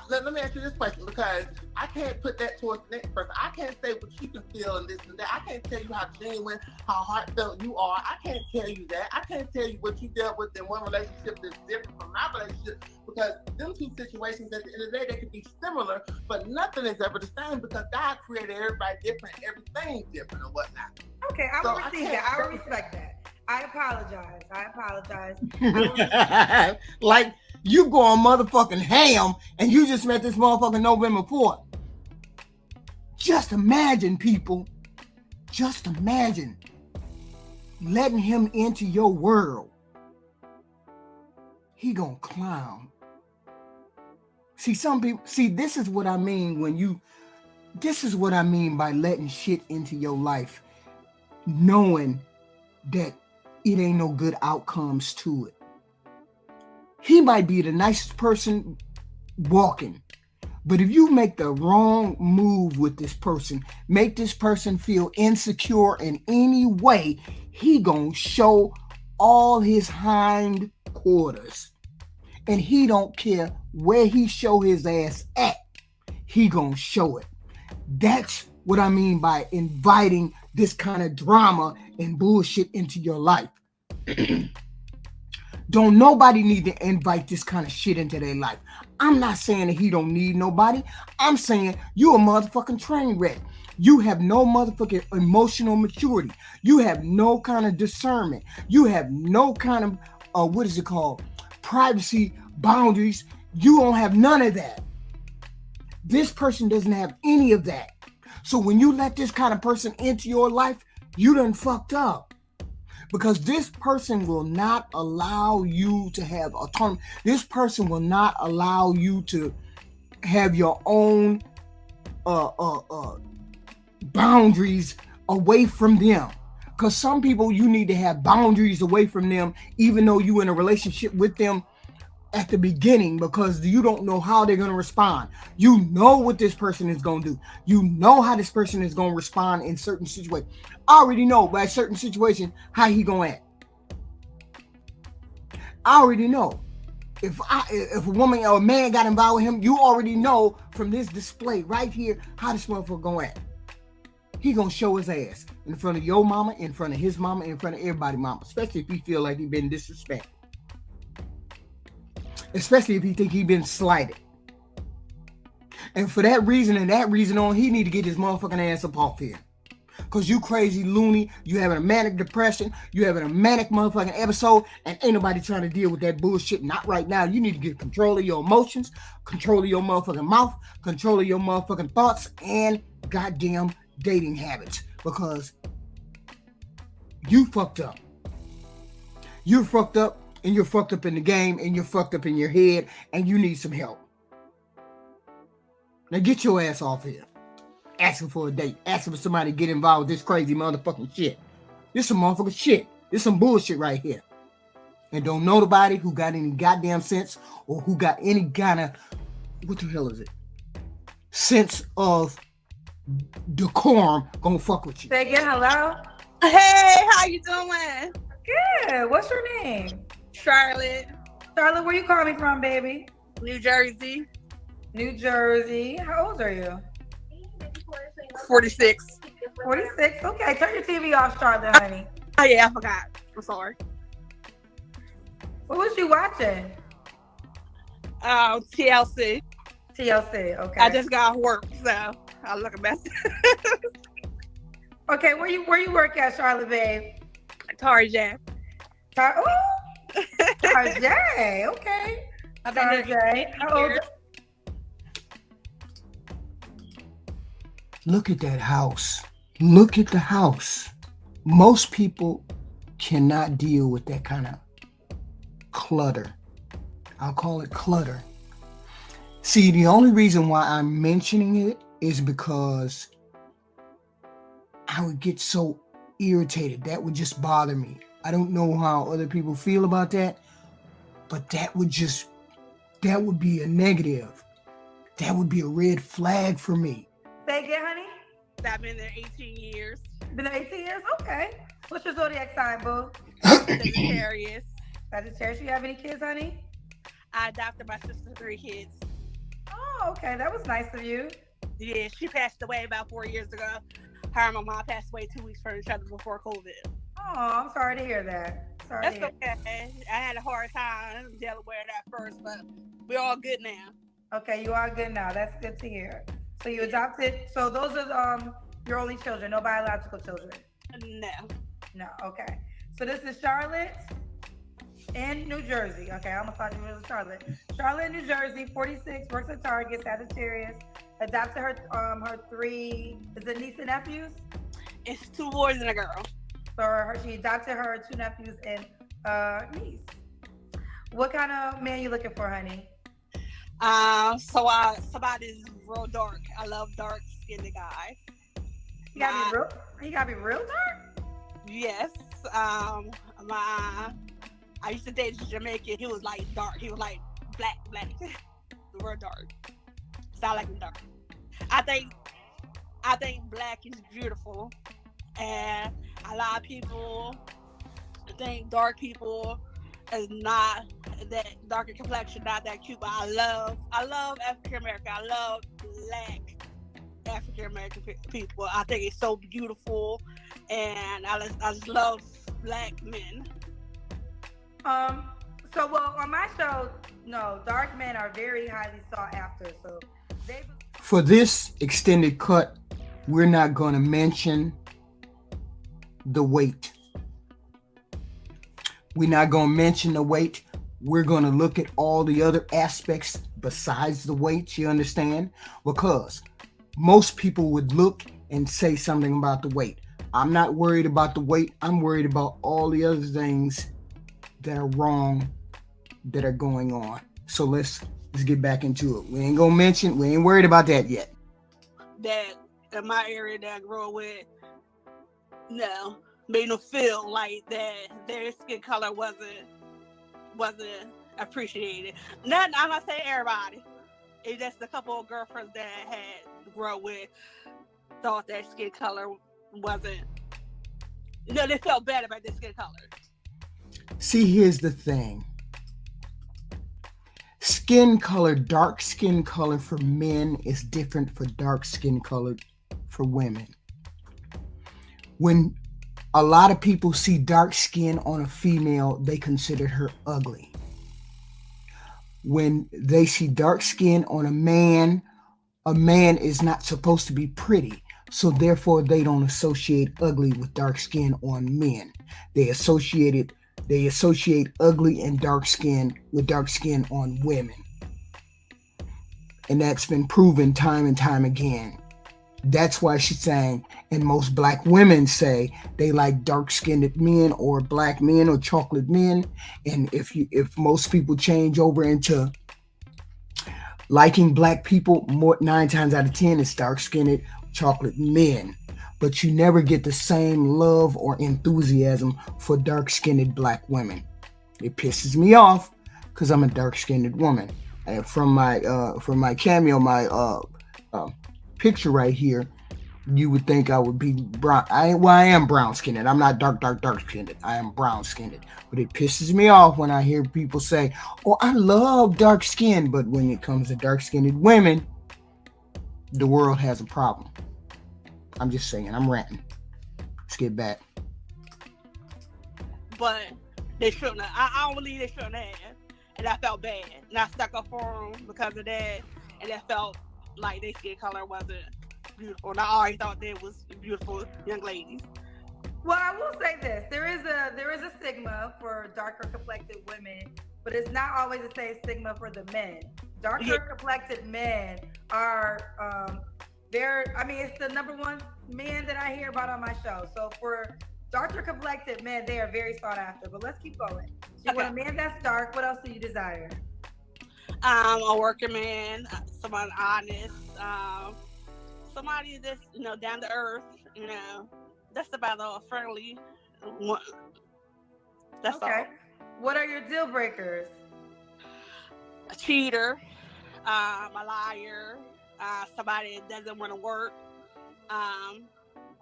Speaker 1: Let me ask you this question, because I can't put that towards the next person. I can't say what you can feel and this and that. I can't tell you how genuine, how heartfelt you are. I can't tell you that. I can't tell you what you dealt with in one relationship that's different from my relationship, because them two situations at the end of the day, they could be similar, but nothing is ever the same because God created everybody different, everything different and whatnot.
Speaker 2: Okay, I will receive that. I will respect that. I apologize.
Speaker 3: Like, you going motherfucking ham and you just met this motherfucking November 4th. Just imagine, people. Just imagine letting him into your world. He gonna clown. Some people, this is what I mean this is what I mean by letting shit into your life, knowing that it ain't no good outcomes to it. He might be the nicest person walking, But if you make the wrong move with this person, make this person feel insecure in any way, he gonna show all his hind quarters. And he don't care where he show his ass at. He gonna show it. That's what I mean by inviting this kind of drama and bullshit into your life. Don't nobody need to invite this kind of shit into their life. I'm not saying that he don't need nobody. I'm saying you a motherfucking train wreck. You have no motherfucking emotional maturity. You have no kind of discernment. You have no kind of, what is it called? Privacy boundaries. You don't have none of that. This person doesn't have any of that. So when you let this kind of person into your life, you done fucked up. Because this person will not allow you to have autonomy. This person will not allow you to have your own boundaries away from them. Because some people, you need to have boundaries away from them, even though you're in a relationship with them at the beginning, because you don't know how they're going to respond. You know what this person is going to do. You know how this person is going to respond in certain situations. I already know by certain situations how he going to act. I already know. If a woman or a man got involved with him, you already know from this display right here how this motherfucker going to act. He going to show his ass in front of your mama, in front of his mama, in front of everybody's mama, especially if he feel like he been disrespected. Especially if he think he been slighted. And for that reason and that reason on, he need to get his motherfucking ass up off here. Because you crazy loony, you having a manic depression, you having a manic motherfucking episode, and ain't nobody trying to deal with that bullshit. Not right now. You need to get control of your emotions, control of your motherfucking mouth, control of your motherfucking thoughts, and goddamn dating habits. Because you fucked up. You're fucked up. And you're fucked up in the game, and you're fucked up in your head, and you need some help. Now get your ass off here. Asking for a date. Asking for somebody to get involved with this crazy motherfucking shit. This some motherfucking shit. This some bullshit right here. And don't know nobody who got any goddamn sense, or who got any kind of, what the hell is it? Sense of decorum gonna fuck with you.
Speaker 2: Say again, hello?
Speaker 4: Hey, how you doing?
Speaker 2: Good. What's your name?
Speaker 4: Charlotte.
Speaker 2: Charlotte, where you calling me from, baby?
Speaker 4: New Jersey.
Speaker 2: New Jersey. How old are you?
Speaker 4: 46.
Speaker 2: 46. Okay, turn your TV off, Charlotte, honey.
Speaker 4: Oh yeah, I forgot. I'm sorry.
Speaker 2: What was you watching?
Speaker 4: TLC.
Speaker 2: TLC. Okay.
Speaker 4: I just got off work, so I'll look a mess.
Speaker 2: Okay, where you work at, Charlotte, babe?
Speaker 4: Tarjay.
Speaker 2: Tarjay. Okay.
Speaker 4: I've been there.
Speaker 2: How old?
Speaker 3: Look at that house. Look at the house. Most people cannot deal with that kind of clutter. I'll call it clutter. See, the only reason why I'm mentioning it is because I would get so irritated. That would just bother me. I don't know how other people feel about that, but that would be a negative. That would be a red flag for me.
Speaker 2: Say again, honey?
Speaker 4: I've been there 18 years.
Speaker 2: Been there 18 years? Okay. What's your zodiac sign, boo?
Speaker 4: Sagittarius.
Speaker 2: Sagittarius. You have any kids, honey?
Speaker 4: I adopted my sister's 3 kids.
Speaker 2: Oh, okay. That was nice of you.
Speaker 4: Yeah, she passed away about 4 years ago. Her and my mom passed away 2 weeks from each other before COVID.
Speaker 2: Oh, I'm sorry to hear that.
Speaker 4: That's okay. I had a hard time dealing with it at first, but we're all good now.
Speaker 2: Okay, you are good now. That's good to hear. So you adopted. So those are your only children, no biological children. No. Okay. So this is Charlotte in New Jersey. Okay, I almost thought you was Charlotte. Charlotte, New Jersey, 46, works at Target, Sagittarius. Adopted her 3. Is it niece and nephews?
Speaker 4: It's 2 boys and a girl.
Speaker 2: So she adopted her 2 nephews and niece. What kind of man you looking for, honey?
Speaker 4: Somebody's real dark. I love dark skinned guys.
Speaker 2: You gotta be real dark?
Speaker 4: Yes. I used to date a Jamaican. He was like dark. He was like black. Real dark. So I like them dark. I think black is beautiful, and a lot of people think dark people is not that darker complexion, not that cute. But I love African American. I love black African American people. I think it's so beautiful, and I just love black men.
Speaker 2: So well on my show, no, dark men are very highly sought after. So they.
Speaker 3: For this extended cut, we're not going to mention the weight. We're not going to mention the weight. We're going to look at all the other aspects besides the weight, you understand? Because most people would look and say something about the weight. I'm not worried about the weight. I'm worried about all the other things that are wrong that are going on. So let's get back into it. We ain't worried about that yet.
Speaker 4: That in my area that I grew up with, no, made them feel like that their skin color wasn't appreciated. I'm not saying everybody. It's just a couple of girlfriends that I had grown up with thought their skin color wasn't. They felt bad about their skin color.
Speaker 3: See, here's the thing. Skin color, dark skin color for men is different for dark skin color for women. When a lot of people see dark skin on a female, they consider her ugly. When they see dark skin on a man is not supposed to be pretty. So therefore, they don't associate ugly with dark skin on men. They associate ugly and dark skin with dark skin on women. And that's been proven time and time again. That's why she's saying, and most black women say they like dark-skinned men or black men or chocolate men. And if most people change over into liking black people, 9 times out of 10 it's dark-skinned chocolate men. But you never get the same love or enthusiasm for dark-skinned black women. It pisses me off because I'm a dark-skinned woman. From my cameo, my picture right here, you would think I would be brown. I am brown-skinned. I'm not dark-skinned. I am brown-skinned. But it pisses me off when I hear people say, "Oh, I love dark skin," but when it comes to dark-skinned women, the world has a problem. I'm just saying. I'm ranting. Let's get back.
Speaker 4: But they shouldn't have. I don't believe they shouldn't have. And I felt bad. And I stuck up for them because of that. And I felt like their skin color wasn't beautiful. And I already thought they was beautiful young ladies.
Speaker 2: Well, I will say this. There is a stigma for darker complected women, but it's not always the same stigma for the men. Darker complected men are it's the number one man that I hear about on my show. So for darker complected men, they are very sought after. But let's keep going. So you want a man that's dark. What else do you desire?
Speaker 4: A working man, someone honest, somebody that's down to earth. That's about all. Friendly. That's okay. All.
Speaker 2: What are your deal breakers?
Speaker 4: A cheater, a liar, somebody that doesn't want to work.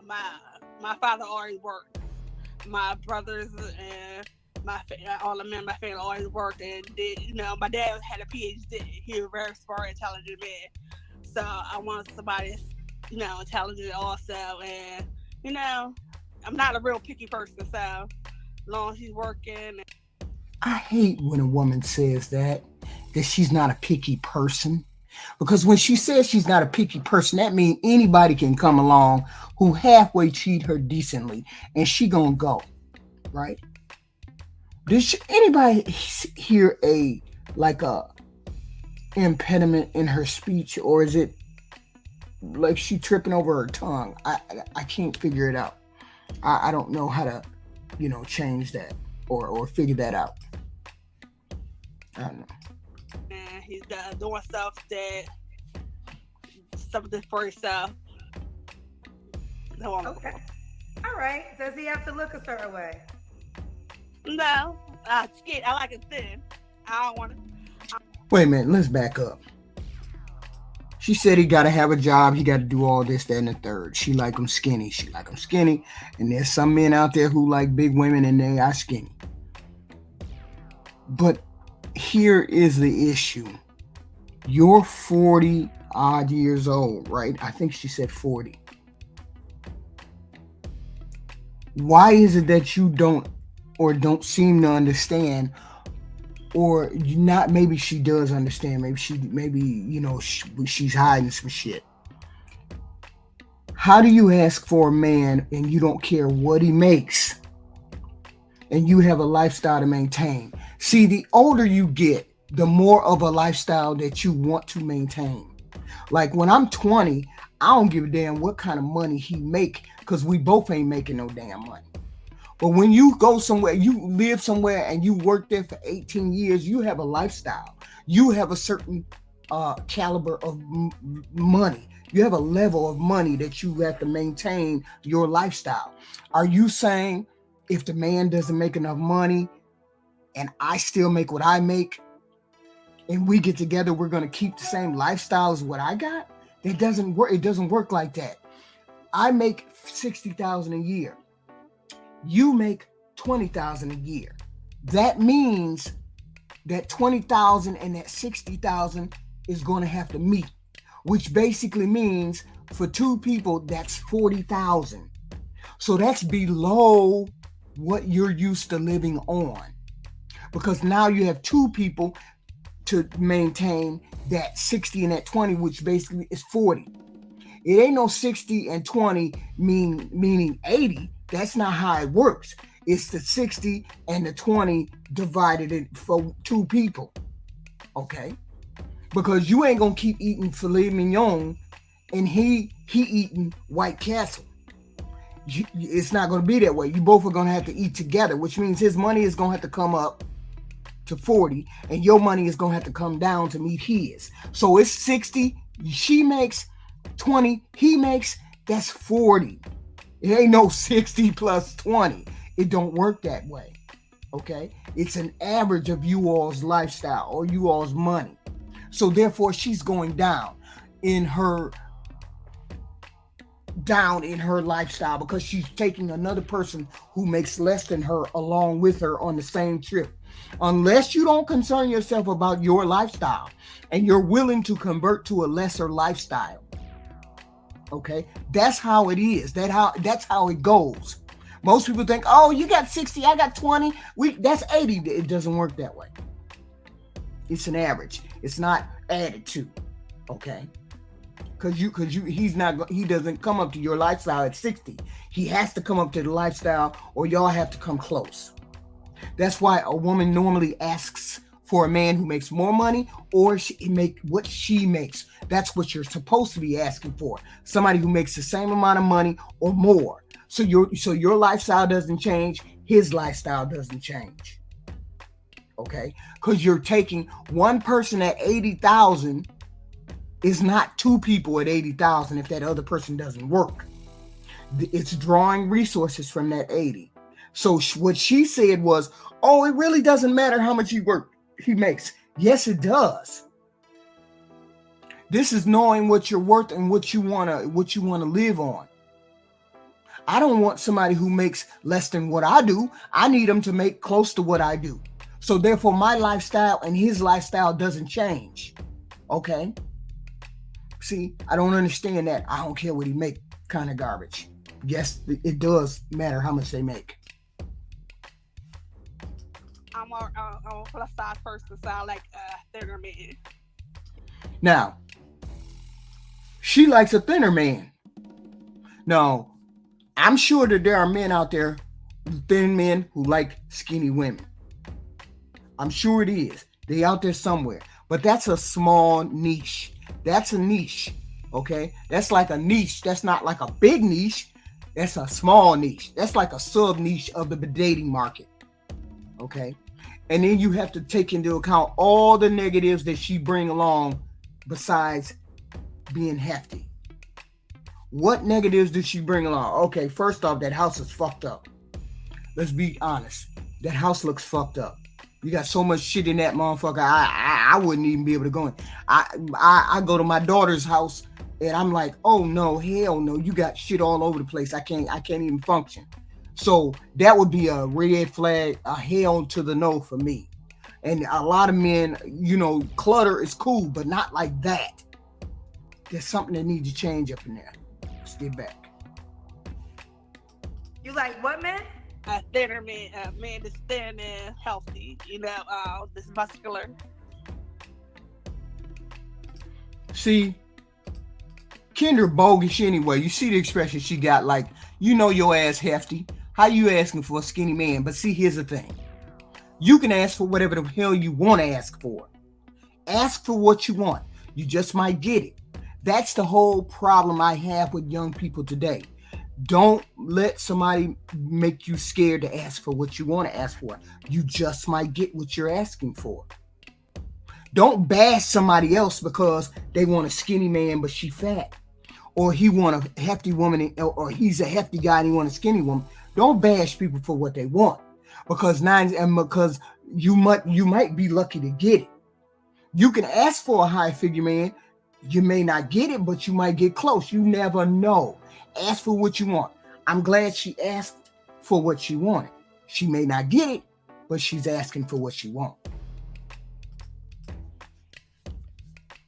Speaker 4: My father always worked. My brothers and all the men in my family always worked, and my dad had a PhD. He was a very smart, intelligent man. So I want somebody that's intelligent also, and I'm not a real picky person. So as long as he's working.
Speaker 3: I hate when a woman says that she's not a picky person. Because when she says she's not a picky person, that means anybody can come along who halfway treat her decently and she gonna go, right? Does anybody hear a impediment in her speech, or is it like she tripping over her tongue? I can't figure it out. I don't know how to, change that or figure that out. I don't know.
Speaker 4: And he's doing something for himself.
Speaker 2: Okay. All right. Does he have to look a certain way?
Speaker 4: No. Skin. I like it thin. I don't want to.
Speaker 3: Wait a minute. Let's back up. She said he got to have a job. He got to do all this, that, and the third. She like him skinny. She like him skinny. And there's some men out there who like big women and they are skinny. But here is the issue. You're 40 odd years old, right? I think she said 40. Why is it that you don't seem to understand, or not? Maybe she does understand. Maybe she's hiding some shit. How do you ask for a man and you don't care what he makes, and you have a lifestyle to maintain? See, the older you get, the more of a lifestyle that you want to maintain. Like when I'm 20, I don't give a damn what kind of money he make, because we both ain't making no damn money. But when you go somewhere, you live somewhere and you work there for 18 years, you have a lifestyle. You have a certain caliber of money. You have a level of money that you have to maintain your lifestyle. Are you saying if the man doesn't make enough money and I still make what I make, and we get together, we're going to keep the same lifestyle as what I got? It doesn't work. It doesn't work like that. I make $60,000 a year. You make $20,000 a year. That means that $20,000 and that $60,000 is going to have to meet, which basically means for two people, that's $40,000. So that's below what you're used to living on, because now you have two people to maintain that 60 and that 20, which basically is 40. It ain't no 60 and 20 meaning 80. That's not how it works. It's the 60 and the 20 divided for two people. Okay? Because you ain't gonna keep eating filet mignon and he eating White Castle. It's not gonna be that way. You both are gonna have to eat together, which means his money is gonna have to come up to 40 and your money is gonna have to come down to meet his. So it's 60, she makes 20, he makes, that's 40. It ain't no 60 plus 20. It don't work that way. Okay? It's an average of you all's lifestyle or you all's money. So therefore she's going down in her lifestyle because she's taking another person who makes less than her along with her on the same trip. Unless you don't concern yourself about your lifestyle and you're willing to convert to a lesser lifestyle. Okay, that's how it is. That's how it goes. Most people think, oh, you got 60, I got 20. That's 80. It doesn't work that way. It's an average. It's not added to. Okay, because he doesn't come up to your lifestyle at 60. He has to come up to the lifestyle, or y'all have to come close. That's why a woman normally asks for a man who makes more money, or make what she makes. That's what you're supposed to be asking for. Somebody who makes the same amount of money or more. So your lifestyle doesn't change, his lifestyle doesn't change. Okay? Because you're taking one person at 80,000 is not two people at 80,000 if that other person doesn't work. It's drawing resources from that 80. So what she said was, oh, it really doesn't matter how much he makes. Yes, it does. This is knowing what you're worth and what you wanna live on. I don't want somebody who makes less than what I do. I need them to make close to what I do. So therefore, my lifestyle and his lifestyle doesn't change. Okay? See, I don't understand that. I don't care what he make kind of garbage. Yes, it does matter how much they make.
Speaker 4: I'm a plus size person, sound like a thinner man.
Speaker 3: Now, she likes a thinner man. Now, I'm sure that there are men out there, thin men, who like skinny women. I'm sure it is. They out there somewhere. But that's a small niche. That's a niche. Okay? That's like a niche. That's not like a big niche. That's a small niche. That's like a sub niche of the dating market. Okay? And then you have to take into account all the negatives that she bring along besides being hefty. What negatives did she bring along? Okay, first off, that house is fucked up. Let's be honest. That house looks fucked up. You got so much shit in that motherfucker. I wouldn't even be able to go in. I go to my daughter's house and I'm like, oh no, hell no, you got shit all over the place. I can't even function. So that would be a red flag, a hell to the no for me. And a lot of men, clutter is cool, but not like that. There's something that needs to change up in there. Let's get back.
Speaker 2: You like what, man?
Speaker 4: A thinner man, a man that's thin and healthy, this muscular.
Speaker 3: See, Kendra bogus anyway. You see the expression she got, like, your ass hefty. How you asking for a skinny man? But see, here's the thing. You can ask for whatever the hell you want to ask for. Ask for what you want. You just might get it. That's the whole problem I have with young people today. Don't let somebody make you scared to ask for what you want to ask for. You just might get what you're asking for. Don't bash somebody else because they want a skinny man but she fat, or he want a hefty woman, or he's a hefty guy and he want a skinny woman. Don't bash people for what they want, because you might be lucky to get it. You can ask for a high figure man. You may not get it, but you might get close. You never know. Ask for what you want. I'm glad she asked for what she wanted. She may not get it, but she's asking for what she wants.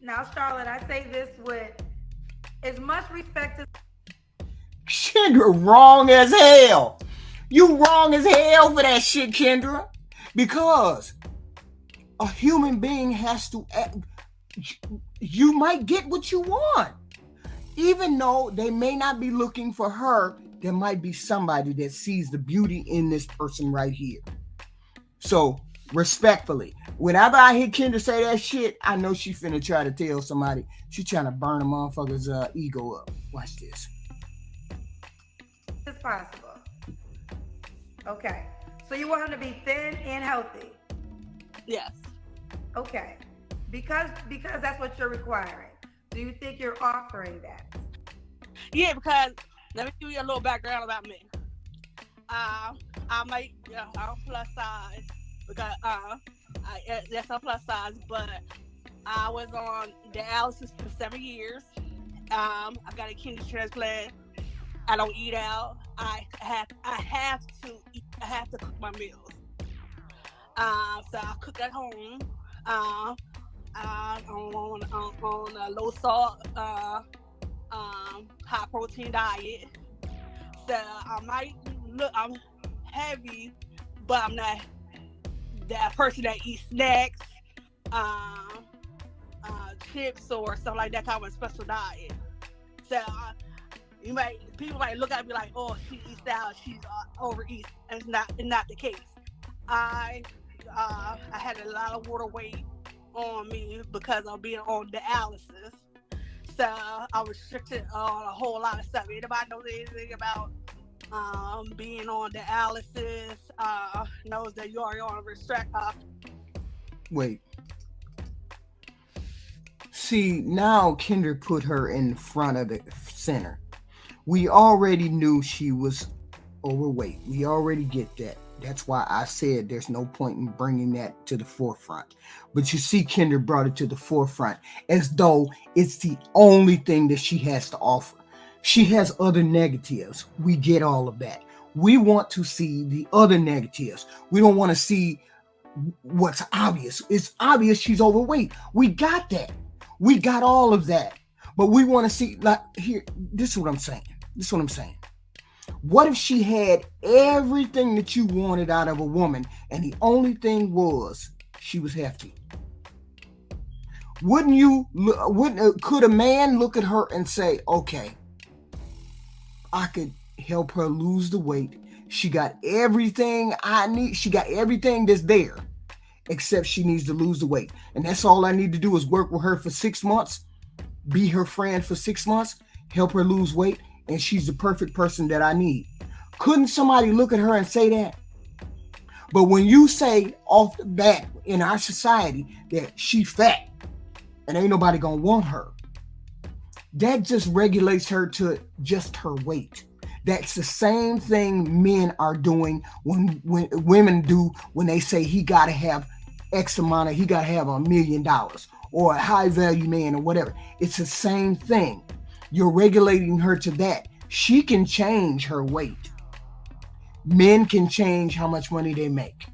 Speaker 2: Now, Charlotte, I say this with as much respect as...
Speaker 3: Kendra, wrong as hell. You wrong as hell for that shit, Kendra. Because a human being has to act. You might get what you want. Even though they may not be looking for her, there might be somebody that sees the beauty in this person right here. So, respectfully, whenever I hear Kendra say that shit, I know she finna try to tell somebody. She trying to burn a motherfucker's ego up. Watch this.
Speaker 2: It's possible. Okay. So you want him to be thin and healthy?
Speaker 4: Yes.
Speaker 2: Okay. Because that's what you're requiring. Do you think you're offering that?
Speaker 4: Yeah, because let me give you a little background about me. I'm plus size because that's a plus size, but I was on dialysis for 7 years. I got a kidney transplant. I don't eat out. I have to cook my meals. So I cook at home. On a low salt, high protein diet. So I'm heavy, but I'm not that person that eats snacks, chips or something like that, kind of a special diet. So people might look at me like, oh, she eats out, she's overeats. And it's not the case. I had a lot of water weight on me because of being on dialysis. So I was restricted on a whole lot of stuff. Anybody knows anything about being on dialysis knows that you are on restrict.
Speaker 3: Wait. See, now Kendra put her in front of the center. We already knew she was overweight. We already get that. That's why I said there's no point in bringing that to the forefront. But you see, Kendra brought it to the forefront as though it's the only thing that she has to offer. She has other negatives. We get all of that. We want to see the other negatives. We don't want to see what's obvious. It's obvious she's overweight. We got that. We got all of that. But we want to see, like, here, this is what I'm saying. What if she had everything that you wanted out of a woman and the only thing was she was hefty? Could a man look at her and say, okay, I could help her lose the weight. She got everything I need. She got everything that's there, except she needs to lose the weight. And that's all I need to do is work with her for 6 months, be her friend for 6 months, help her lose weight, and she's the perfect person that I need. Couldn't somebody look at her and say that? But when you say off the bat in our society that she fat and ain't nobody gonna want her, that just regulates her to just her weight. That's the same thing men are doing when women do when they say he got to have X amount of, he got to have $1 million or a high value man or whatever. It's the same thing. You're regulating her to that. She can change her weight. Men can change how much money they make.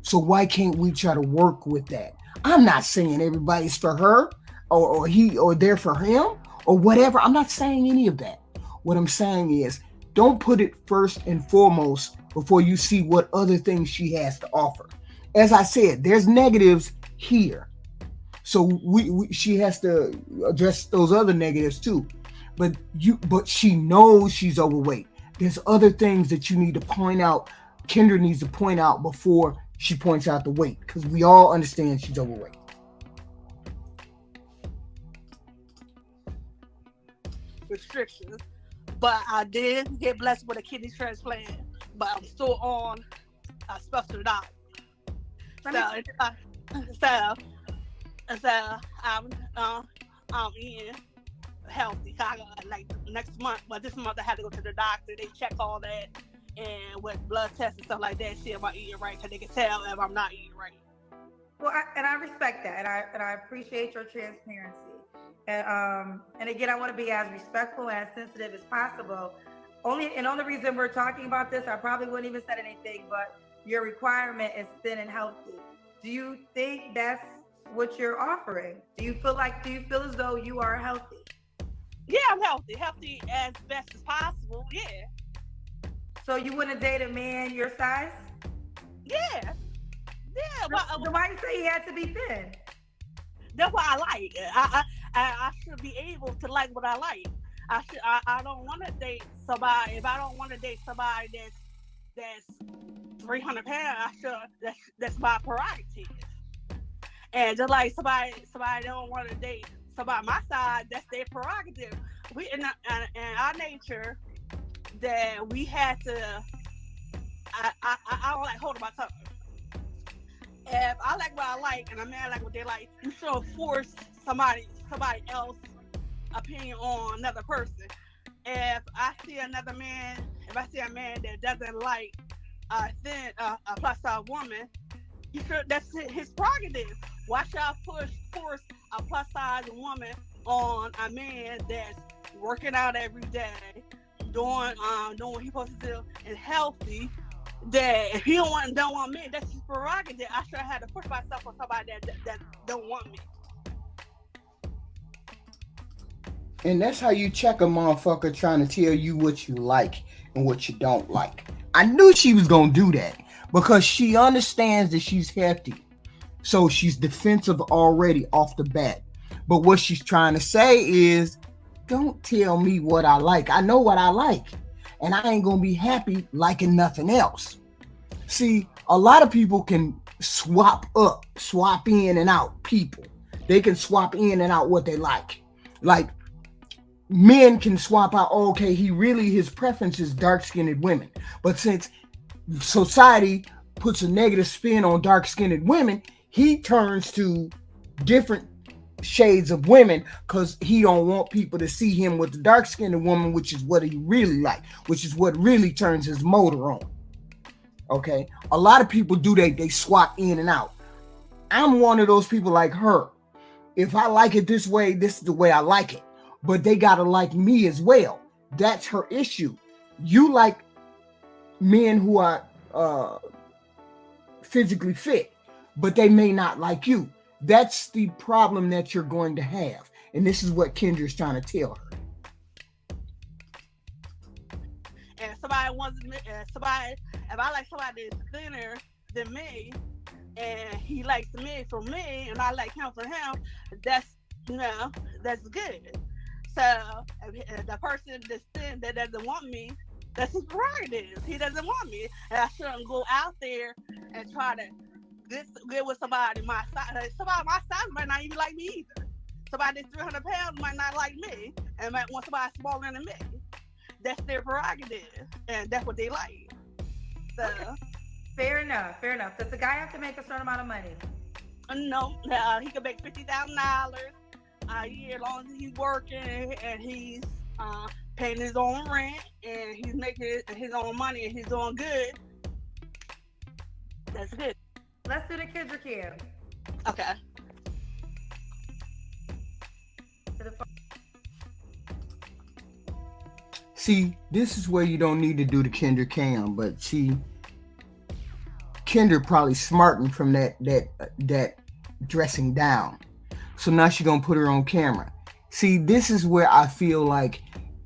Speaker 3: So why can't we try to work with that? I'm not saying everybody's for her or he or they're for him or whatever. I'm not saying any of that. What I'm saying is don't put it first and foremost before you see what other things she has to offer. As I said, there's negatives here. So she has to address those other negatives too. But she knows she's overweight. There's other things that you need to point out. Kendra needs to point out before she points out the weight, because we all understand she's overweight.
Speaker 4: Restrictions. But I did get blessed with a kidney transplant, but I'm still on a special diet. So I'm eating healthy. Like next month, but this month I had to go to the doctor. They check all that and with blood tests and stuff like that, see if I'm eating right, because they can tell if I'm not eating right.
Speaker 2: Well, I respect that, and I appreciate your transparency. And again, I want to be as respectful and as sensitive as possible. Only reason we're talking about this, I probably wouldn't even said anything, but your requirement is thin and healthy. Do you think that's what you're offering? Do you feel as though you are healthy?
Speaker 4: Yeah, I'm healthy as best as possible. Yeah.
Speaker 2: So you wouldn't date a man your size?
Speaker 4: Yeah.
Speaker 2: Then why you say he had to be thin?
Speaker 4: That's what I like. I should be able to like what I like. I don't want to date somebody. If I don't want to date somebody that's 300 pounds, that's my prerogative. And just like somebody don't want to date somebody my size, that's their prerogative. We in our nature that we had to. I don't like holding my tongue. If I like what I like and a man like what they like, you shouldn't force somebody else opinion on another person. If I see a man that doesn't like a plus size woman, that's his prerogative. Why should I force a plus size woman on a man that's working out every day, doing what he's supposed to do and healthy? That if he don't want me, that's his prerogative. I should have had to push myself on somebody that don't want me.
Speaker 3: And that's how you check a motherfucker trying to tell you what you like and what you don't like. I knew she was gonna do that because she understands that she's hefty. So she's defensive already off the bat. But what she's trying to say is, don't tell me what I like. I know what I like. And I ain't gonna be happy liking nothing else. See, a lot of people can swap in and out people. They can swap in and out what they like. Like, men can swap out, okay, his preference is dark-skinned women. But since society puts a negative spin on dark-skinned women, he turns to different shades of women because he don't want people to see him with the dark-skinned woman, which is what he really like, which is what really turns his motor on. Okay, a lot of people do they swap in and out. I'm one of those people like her. If I like it this way, this is the way I like it. But they gotta like me as well. That's her issue. You like men who are physically fit, but they may not like you. That's the problem that you're going to have. And this is what Kendra's trying to tell her.
Speaker 4: And if I like somebody that's thinner than me, and he likes me for me, and I like him for him, that's good. So if the person that's thin that doesn't want me, that's his prerogative. He doesn't want me, and I shouldn't go out there and try to get with somebody my size. Somebody my size might not even like me either. Somebody that's 300 pounds might not like me, and might want somebody smaller than me. That's their prerogative, and that's what they like. So,
Speaker 2: fair enough. Does the guy have to make a certain amount of money?
Speaker 4: No, he can make $50,000 a year as long as he's working and he's paying his own rent and he's making his own money and he's doing good, that's good.
Speaker 2: Let's do the Kendra Cam.
Speaker 4: Okay.
Speaker 3: See, this is where you don't need to do the Kendra Cam, but see, Kendra probably smarting from that dressing down. So now she's gonna put her on camera. See, this is where I feel like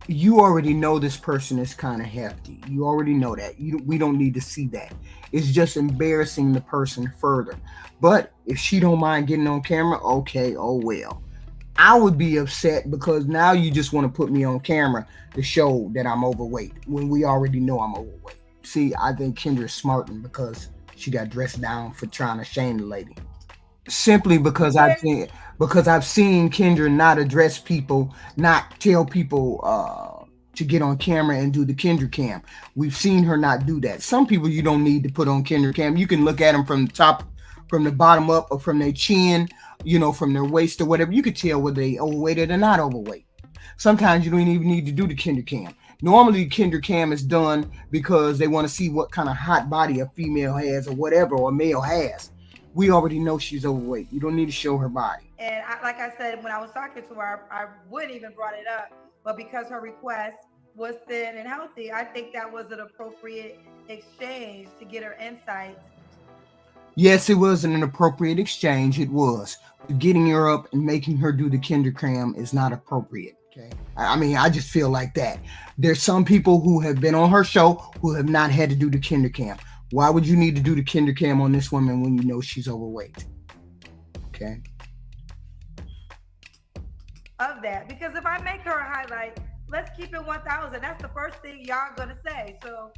Speaker 3: you already know this person is kind of hefty. You already know that. We don't need to see that. It's just embarrassing the person further. But if she don't mind getting on camera, okay, oh well. I would be upset because now you just want to put me on camera to show that I'm overweight when we already know I'm overweight. See, I think Kendra's smarting because she got dressed down for trying to shame the lady. Simply because I've seen Kendra not address people, not tell people to get on camera and do the Kendra Cam. We've seen her not do that. Some people you don't need to put on Kendra Cam. You can look at them from the top, from the bottom up, or from their chin, from their waist or whatever. You could tell whether they overweight or not overweight. Sometimes you don't even need to do the Kendra Cam. Normally, Kendra Cam is done because they want to see what kind of hot body a female has or whatever, or a male has. We already know she's overweight. You don't need to show her body.
Speaker 2: And like I said, when I was talking to her, I wouldn't even brought it up. But because her request was thin and healthy, I think that was an appropriate exchange to get her insights.
Speaker 3: Yes, it was an appropriate exchange. It was. Getting her up and making her do the Kendra Cam is not appropriate. Okay. I mean, I just feel like that. There's some people who have been on her show who have not had to do the Kendra Cam. Why would you need to do the Kendra Cam on this woman when you know she's overweight? Okay.
Speaker 2: Of that, because if I make her a highlight, let's keep it 1,000. That's the first thing y'all gonna say. So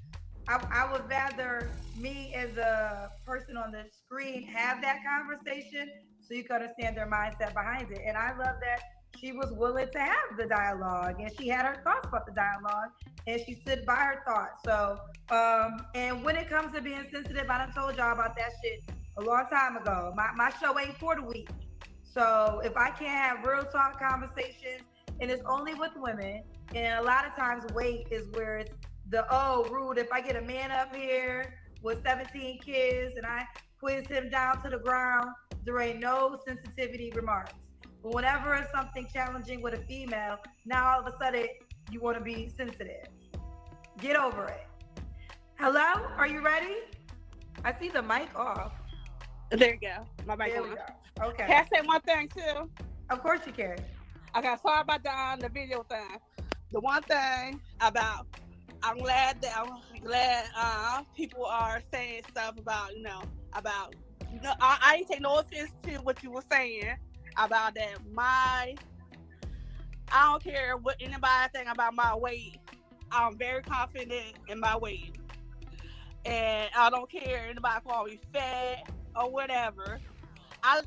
Speaker 2: I would rather me as a person on the screen have that conversation so you can understand their mindset behind it. And I love that she was willing to have the dialogue and she had her thoughts about the dialogue and she stood by her thoughts. So, and when it comes to being sensitive, I done told y'all about that shit a long time ago. My show ain't for the weak. So if I can't have real talk conversations, and it's only with women, and a lot of times weight is where it's rude. If I get a man up here with 17 kids and I quiz him down to the ground, there ain't no sensitivity remarks. But whenever it's something challenging with a female, now all of a sudden you want to be sensitive. Get over it. Hello? Are you ready? I see the mic off.
Speaker 4: There you go. My mic
Speaker 2: There
Speaker 4: on.
Speaker 2: we go. Okay.
Speaker 4: Can I say one thing too?
Speaker 2: Of course you can.
Speaker 4: Okay, sorry about the video thing. The one thing about I'm glad people are saying stuff about I ain't take no offense to what you were saying about that. I don't care what anybody think about my weight. I'm very confident in my weight, and I don't care anybody call me fat or whatever. I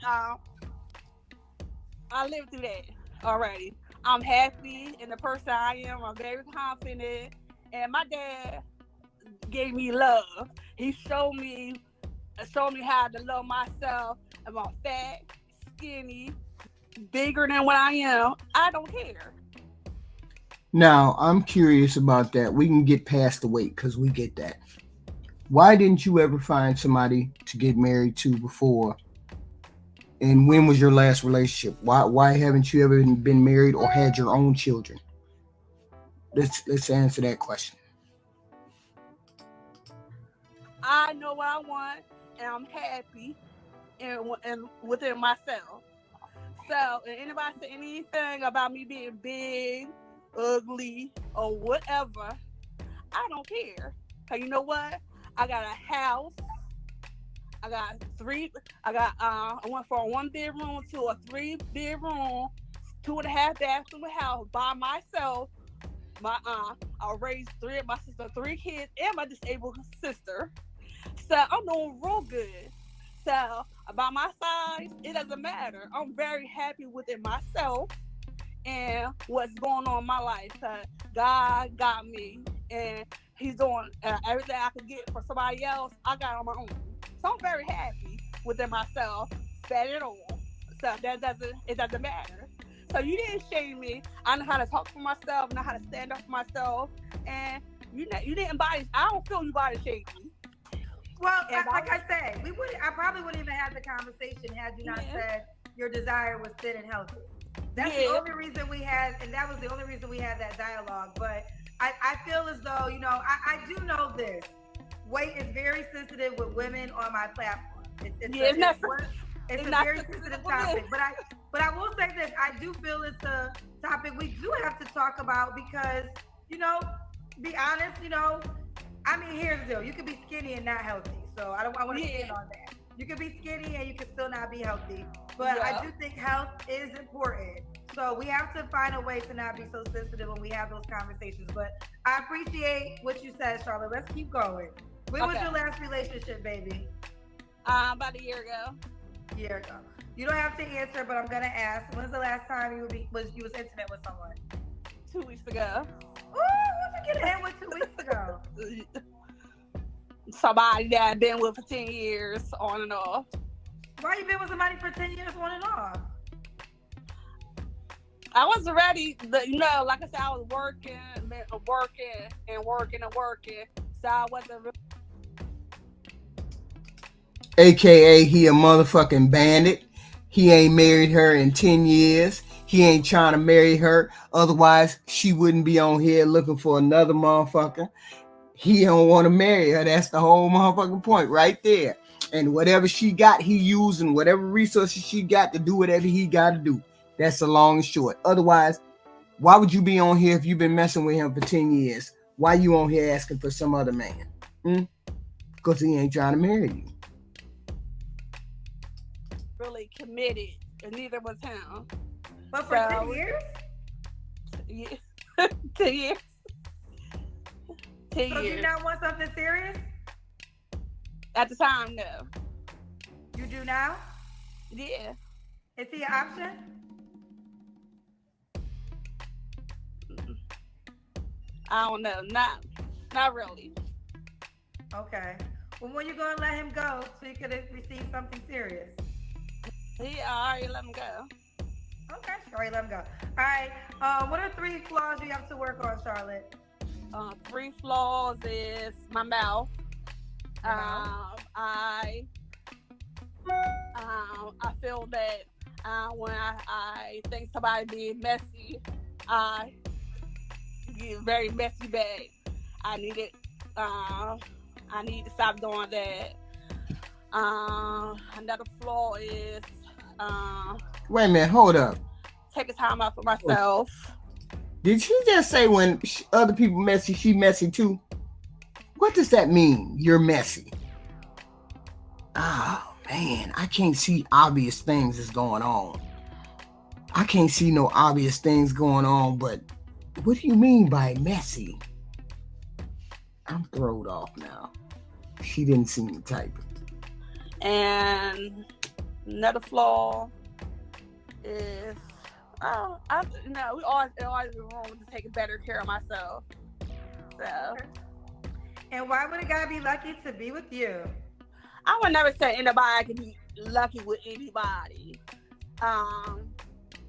Speaker 4: lived through that already. I'm happy in the person I am. I'm very confident. And my dad gave me love. He showed me how to love myself. If I'm fat, skinny, bigger than what I am, I don't care.
Speaker 3: Now, I'm curious about that. We can get past the weight because we get that. Why didn't you ever find somebody to get married to before? And when was your last relationship? Why haven't you ever been married or had your own children? Let's answer that question.
Speaker 4: I know what I want, and I'm happy, and within myself. So, if anybody say anything about me being big, ugly, or whatever, I don't care. Cause you know what? I got a house. I went from a 1-bedroom to a 3-bedroom, 2.5 bathroom house by myself. I raised 3 of my sister, 3 kids, and my disabled sister. So I'm doing real good. So about my size, it doesn't matter. I'm very happy within myself and what's going on in my life. Cause God got me, and He's doing everything I could get for somebody else. I got on my own. So I'm very happy within myself, fat and all. So it doesn't matter. So you didn't shame me. I know how to talk for myself, know how to stand up for myself, and you didn't body. I don't feel you body shame me.
Speaker 2: Well, like I said, I probably wouldn't even have the conversation had you not said your desire was thin and healthy. That's the only reason we had, and that was the only reason we had that dialogue. But I feel as though, you know, I do know this. Weight is very sensitive with women on my platform. It's a very sensitive topic. But I will say this: I do feel it's a topic we do have to talk about because, you know, be honest, you know. I mean, here's the deal: you can be skinny and not healthy. So I want to stand on that. You can be skinny and you can still not be healthy. But I do think health is important. So we have to find a way to not be so sensitive when we have those conversations. But I appreciate what you said, Charlotte. Let's keep going. When was your last relationship, baby?
Speaker 4: About a year ago.
Speaker 2: You don't have to answer, but I'm gonna ask. When's the last time you was intimate with someone?
Speaker 4: 2 weeks ago.
Speaker 2: Ooh, what you get in with 2 weeks ago?
Speaker 4: Somebody that I've been with for 10 years, on and off.
Speaker 2: Why you been with somebody for 10 years, on and off?
Speaker 4: I wasn't ready. You know, like I said, I was working. So I wasn't really.
Speaker 3: AKA, he a motherfucking bandit. He ain't married her in 10 years. He ain't trying to marry her. Otherwise, she wouldn't be on here looking for another motherfucker. He don't want to marry her. That's the whole motherfucking point right there. And whatever she got, he using whatever resources she got to do whatever he got to do. That's the long and short. Otherwise, why would you be on here if you've been messing with him for 10 years? Why you on here asking for some other man? Because he ain't trying to marry you.
Speaker 4: Really committed, and neither was him.
Speaker 2: But for 10 years?
Speaker 4: Yeah. 10 years. 10
Speaker 2: so
Speaker 4: years.
Speaker 2: You not want something serious?
Speaker 4: At the time, no.
Speaker 2: You do now?
Speaker 4: Yeah.
Speaker 2: Is he an option?
Speaker 4: I don't know. Not really.
Speaker 2: Okay. Well, when you gonna let him go so you could receive something serious?
Speaker 4: Yeah, I already let him go.
Speaker 2: Okay, already let him go. All right. What are 3 flaws you have to work on, Charlotte?
Speaker 4: 3 flaws is my mouth. I feel that when I think somebody being messy, I get very messy back. I need to stop doing that. Another flaw is
Speaker 3: wait a minute, hold up.
Speaker 4: Taking time out for myself.
Speaker 3: Did she just say when other people messy, she messy too? What does that mean? You're messy. Oh man, I can't see obvious things that's going on. I can't see no obvious things going on, but what do you mean by messy? I'm thrown off now. She didn't see me typing.
Speaker 4: And another flaw is, we always be wrong to take better care of myself. So.
Speaker 2: And why would a guy be lucky to be with you?
Speaker 4: I would never say anybody can be lucky with anybody.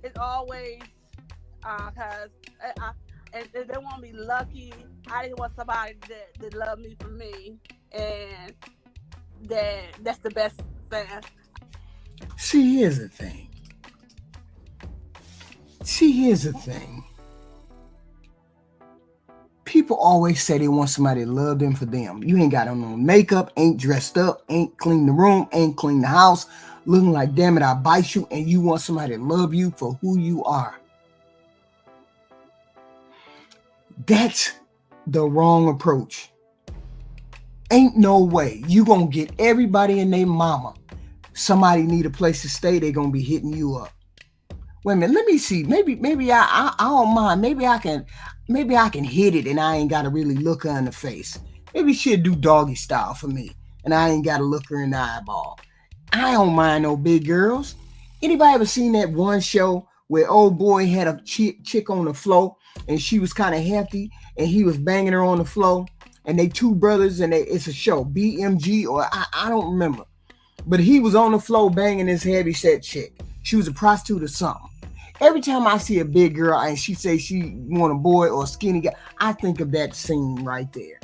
Speaker 4: It's always because if they want to be lucky, I just want somebody that love me for me, and that's the best thing.
Speaker 3: See, here's the thing. People always say they want somebody to love them for them. You ain't got on no makeup, ain't dressed up, ain't cleaned the room, ain't cleaned the house, looking like, damn it, I bite you, and you want somebody to love you for who you are. That's the wrong approach. Ain't no way you gonna get everybody and their mama. Somebody need a place to stay, they gonna be hitting you up. Wait a minute, let me see. Maybe I don't mind. Maybe I can hit it and I ain't gotta really look her in the face. Maybe she'll do doggy style for me and I ain't gotta look her in the eyeball. I don't mind no big girls. Anybody ever seen that one show where old boy had a chick on the floor and she was kind of hefty and he was banging her on the floor, and they 2 brothers, and it's a show, BMG, or I don't remember. But he was on the floor banging this heavy set chick. She was a prostitute or something. Every time I see a big girl and she say she want a boy or a skinny guy, I think of that scene right there.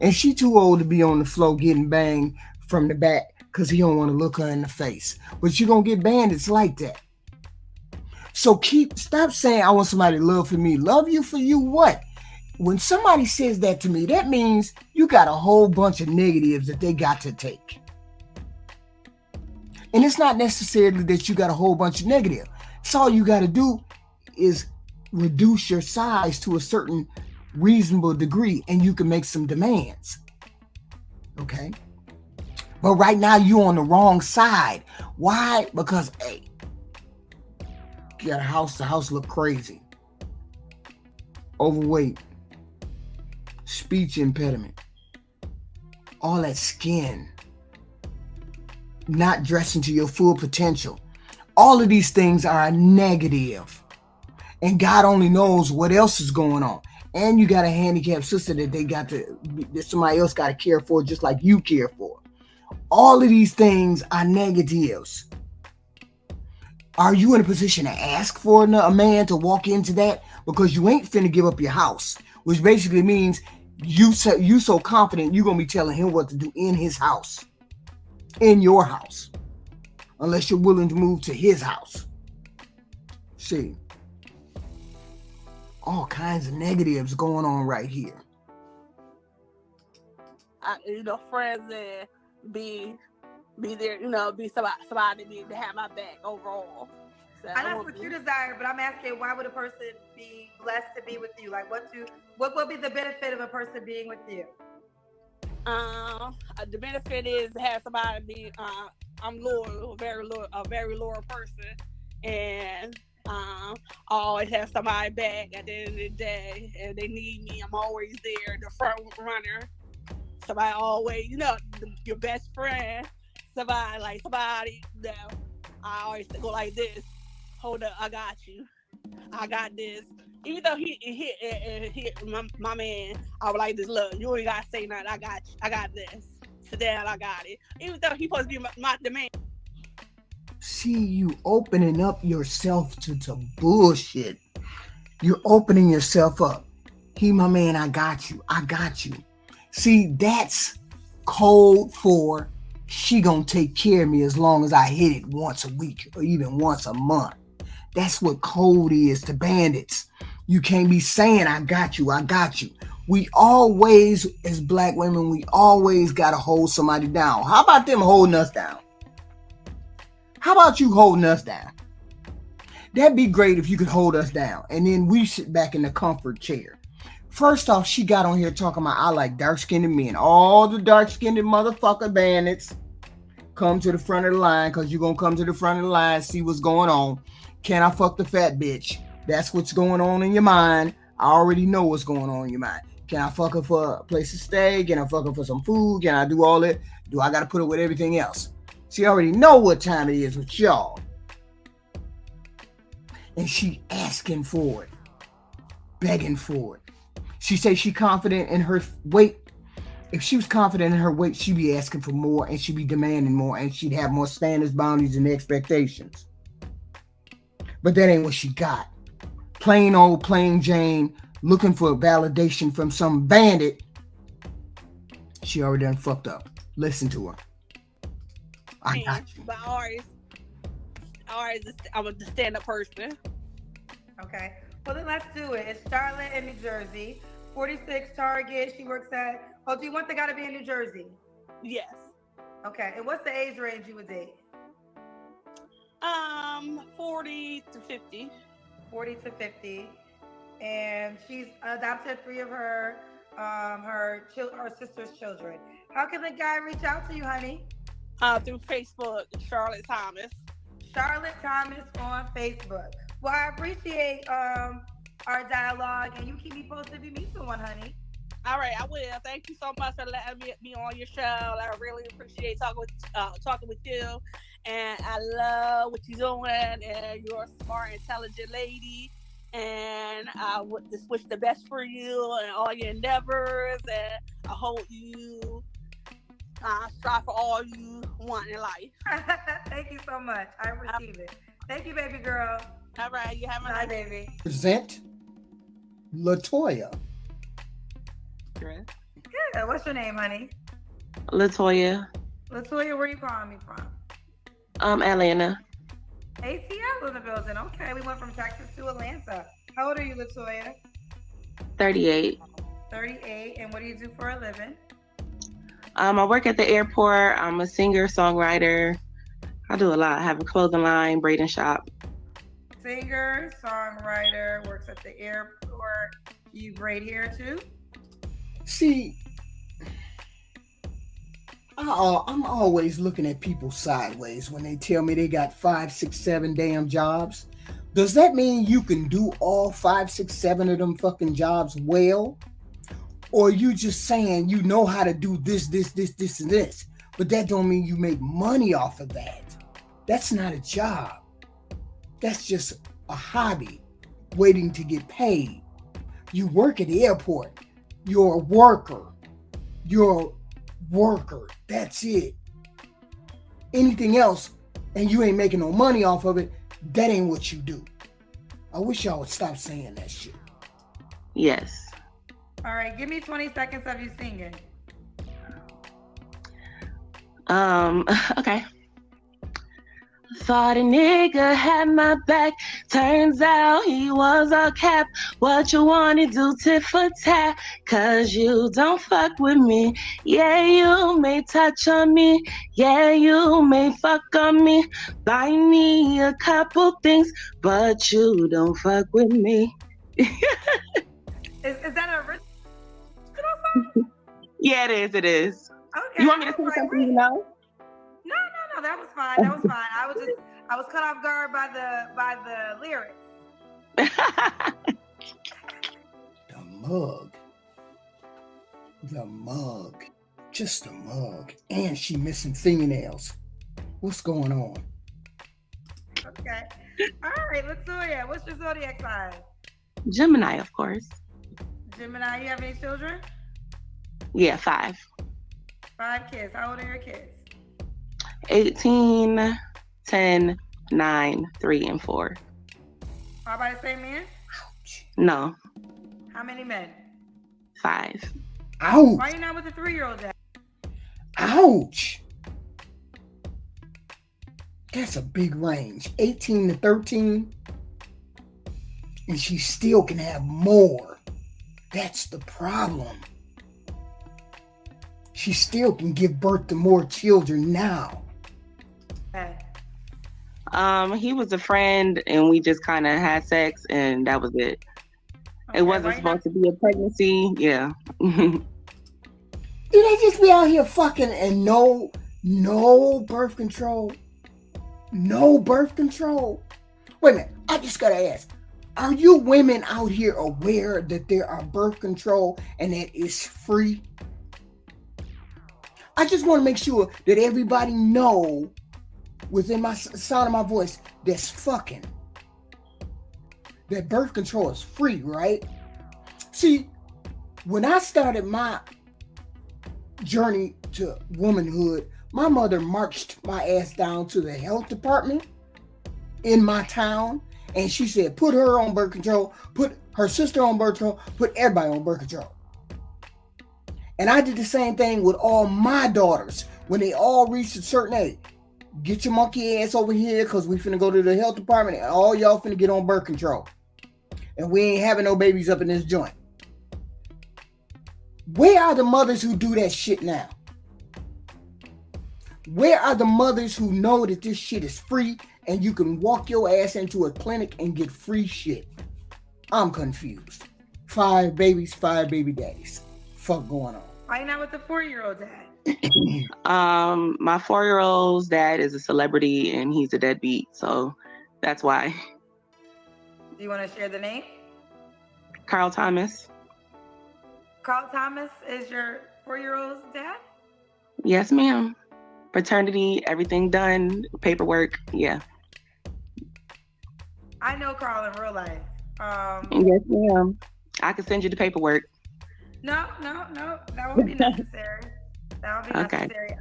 Speaker 3: And she too old to be on the floor getting banged from the back because he don't want to look her in the face. But you're going to get bandits like that. So stop saying I want somebody to love for me. Love you for you what? When somebody says that to me, that means you got a whole bunch of negatives that they got to take. And it's not necessarily that you got a whole bunch of negative. So all you got to do is reduce your size to a certain reasonable degree and you can make some demands. Okay? But right now you're on the wrong side. Why? Because, hey, you got a house, the house look crazy. Overweight. Speech impediment. All that skin. Not dressing to your full potential. All of these things are negative. And God only knows what else is going on. And you got a handicapped sister that somebody else got to care for just like you care for. All of these things are negatives. Are you in a position to ask for a man to walk into that? Because you ain't finna give up your house. Which basically means you so confident you're going to be telling him what to do in his house. In your house. Unless you're willing to move to his house. See. All kinds of negatives going on right here.
Speaker 4: Friends and be there, be somebody to have my back overall. So
Speaker 2: I know what you desire, but I'm asking, why would a person be blessed to be with you? Like, what will be the benefit of a person being with you?
Speaker 4: The benefit is to have somebody be. I'm loyal, a very loyal person, and I always have somebody back at the end of the day. If they need me, I'm always there, the front runner. Somebody always, your best friend. Somebody that I always go like this. Hold up, I got you. I got this. Even though he my man, I was like this. Look, you ain't gotta say nothing. I got you. I got this. Sit down. I got it. Even though he supposed to be the man.
Speaker 3: See, you opening up yourself to bullshit. You're opening yourself up. He my man. I got you. I got you. See, that's code for she gonna take care of me as long as I hit it once a week or even once a month. That's what code is to bandits. You can't be saying, I got you, I got you. We always, as black women, we always got to hold somebody down. How about them holding us down? How about you holding us down? That'd be great if you could hold us down. And then we sit back in the comfort chair. First off, she got on here talking about, I like dark-skinned men. All the dark-skinned motherfucker bandits come to the front of the line because you're going to come to the front of the line, see what's going on. Can I fuck the fat bitch? That's what's going on in your mind. I already know what's going on in your mind. Can I fuck her for a place to stay? Can I fuck her for some food? Can I do all that? Do I got to put her with everything else? She already know what time it is with y'all. And she asking for it. Begging for it. She say she confident in her weight. If she was confident in her weight, she'd be asking for more and she'd be demanding more and she'd have more standards, boundaries, and expectations. But that ain't what she got. Plain old plain Jane looking for validation from some bandit. She already done fucked up. Listen to her. I got you.
Speaker 4: But I'm a stand-up person.
Speaker 2: Okay. Well, then let's do it. It's Charlotte in New Jersey. 46 Target. She works at... Oh, do you want the guy to be in New Jersey?
Speaker 4: Yes.
Speaker 2: Okay. And what's the age range you would date?
Speaker 4: 40 to 50.
Speaker 2: 40 to 50. And she's adopted 3 of her sister's children. How can the guy reach out to you, honey?
Speaker 4: Through Facebook, Charlotte Thomas.
Speaker 2: Charlotte Thomas on Facebook. Well, I appreciate our dialogue, and you keep me posted if you meet someone, honey.
Speaker 4: All right, I will. Thank you so much for letting me be on your show. I really appreciate talking with you, and I love what you're doing. And you're a smart, intelligent lady, and I would just wish the best for you and all your endeavors. And I hope you strive for all you want in life.
Speaker 2: Thank you so much. I receive it. Thank you, baby girl.
Speaker 4: All right, you have my
Speaker 2: Bye, baby.
Speaker 3: Present Latoya.
Speaker 2: Good. What's your name, honey?
Speaker 5: Latoya.
Speaker 2: Latoya, where you calling me from?
Speaker 5: Atlanta.
Speaker 2: ATL in the building. Okay, we went from Texas to Atlanta. How old are you, Latoya?
Speaker 5: 38.
Speaker 2: 38. And what do you do for a living?
Speaker 5: I work at the airport. I'm a singer, songwriter. I do a lot. I have a clothing line, braiding shop.
Speaker 2: Singer, songwriter, works at the airport. You braid hair too?
Speaker 3: See, I'm always looking at people sideways when they tell me they got 5, 6, 7 damn jobs. Does that mean you can do all 5, 6, 7 of them fucking jobs well? Or you just saying you know how to do this, and this, but that don't mean you make money off of that. That's not a job. That's just a hobby waiting to get paid. You work at the airport. You're a worker. That's it. Anything else, and you ain't making no money off of it, that ain't what you do. I wish y'all would stop saying that shit.
Speaker 5: Yes.
Speaker 2: All right, give me 20 seconds of you singing.
Speaker 5: Okay. Thought a nigga had my back. Turns out he was a cap. What you wanna do, tit for tat? Cause you don't fuck with me. Yeah, you may touch on me. Yeah, you may fuck on me. Buy me a couple things, but you don't fuck with me.
Speaker 2: Is that a original song?
Speaker 5: Yeah, it is.
Speaker 2: Okay.
Speaker 5: You want me to sing something you know?
Speaker 2: No, that was fine. I was caught off guard by the lyrics.
Speaker 3: The mug. Just a mug. And she missing fingernails. What's going on?
Speaker 2: Okay. All right, Latoya, what's your zodiac sign?
Speaker 5: Gemini, of course.
Speaker 2: Gemini, you have any children?
Speaker 5: Yeah, 5.
Speaker 2: 5 kids. How old are your kids?
Speaker 5: 18, 10, 9, 3, and 4.
Speaker 2: All by the same man?
Speaker 5: No.
Speaker 2: How many men?
Speaker 5: 5.
Speaker 3: Ouch.
Speaker 2: Why are you not with a 3-year-old dad?
Speaker 3: Ouch. That's a big range. 18 to 13. And she still can have more. That's the problem. She still can give birth to more children now.
Speaker 2: Okay.
Speaker 5: He was a friend and we just kind of had sex and that was it.
Speaker 2: Okay,
Speaker 5: it wasn't supposed to be a pregnancy. Yeah.
Speaker 3: Do they just be out here fucking and no birth control? No birth control? Wait a minute. I just gotta ask. Are you women out here aware that there are birth control and that it's free? I just want to make sure that everybody know within my sound of my voice that's fucking. That birth control is free, right? See, when I started my journey to womanhood, my mother marched my ass down to the health department in my town, and she said, put her on birth control, put her sister on birth control, put everybody on birth control. And I did the same thing with all my daughters when they all reached a certain age. Get your monkey ass over here because we finna go to the health department and all y'all finna get on birth control. And we ain't having no babies up in this joint. Where are the mothers who do that shit now? Where are the mothers who know that this shit is free and you can walk your ass into a clinic and get free shit? I'm confused. 5 babies, 5 baby daddies. Fuck going on.
Speaker 2: Why you not with the 4-year-old dad?
Speaker 5: My 4-year-old's dad is a celebrity and he's a deadbeat, so that's why.
Speaker 2: Do you want to share the name?
Speaker 5: Carl Thomas.
Speaker 2: Carl Thomas is your 4-year-old's dad?
Speaker 5: Yes, ma'am. Paternity, everything done, paperwork, yeah.
Speaker 2: I know Carl in real life.
Speaker 5: Yes, ma'am. I can send you the paperwork.
Speaker 2: No, that won't be necessary. That won't be necessary.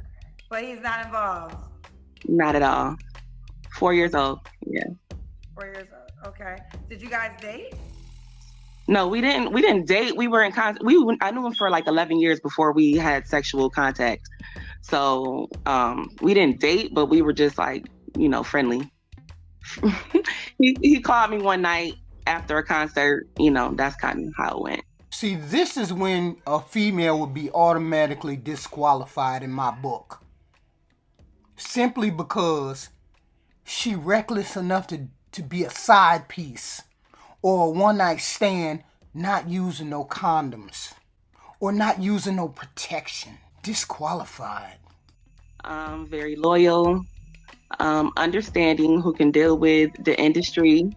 Speaker 2: But he's not involved.
Speaker 5: Not at all. 4 years old, Yeah.
Speaker 2: 4 years old. Okay. Did you guys date?
Speaker 5: No, we didn't. We didn't date. We were in contact. I knew him for like 11 years before we had sexual contact. So we didn't date, but we were just like, friendly. he called me one night after a concert. That's kind of how it went.
Speaker 3: See, this is when a female would be automatically disqualified in my book. Simply because she reckless enough to be a side piece or a one night stand, not using no condoms or not using no protection. Disqualified.
Speaker 5: Very loyal, understanding, who can deal with the industry.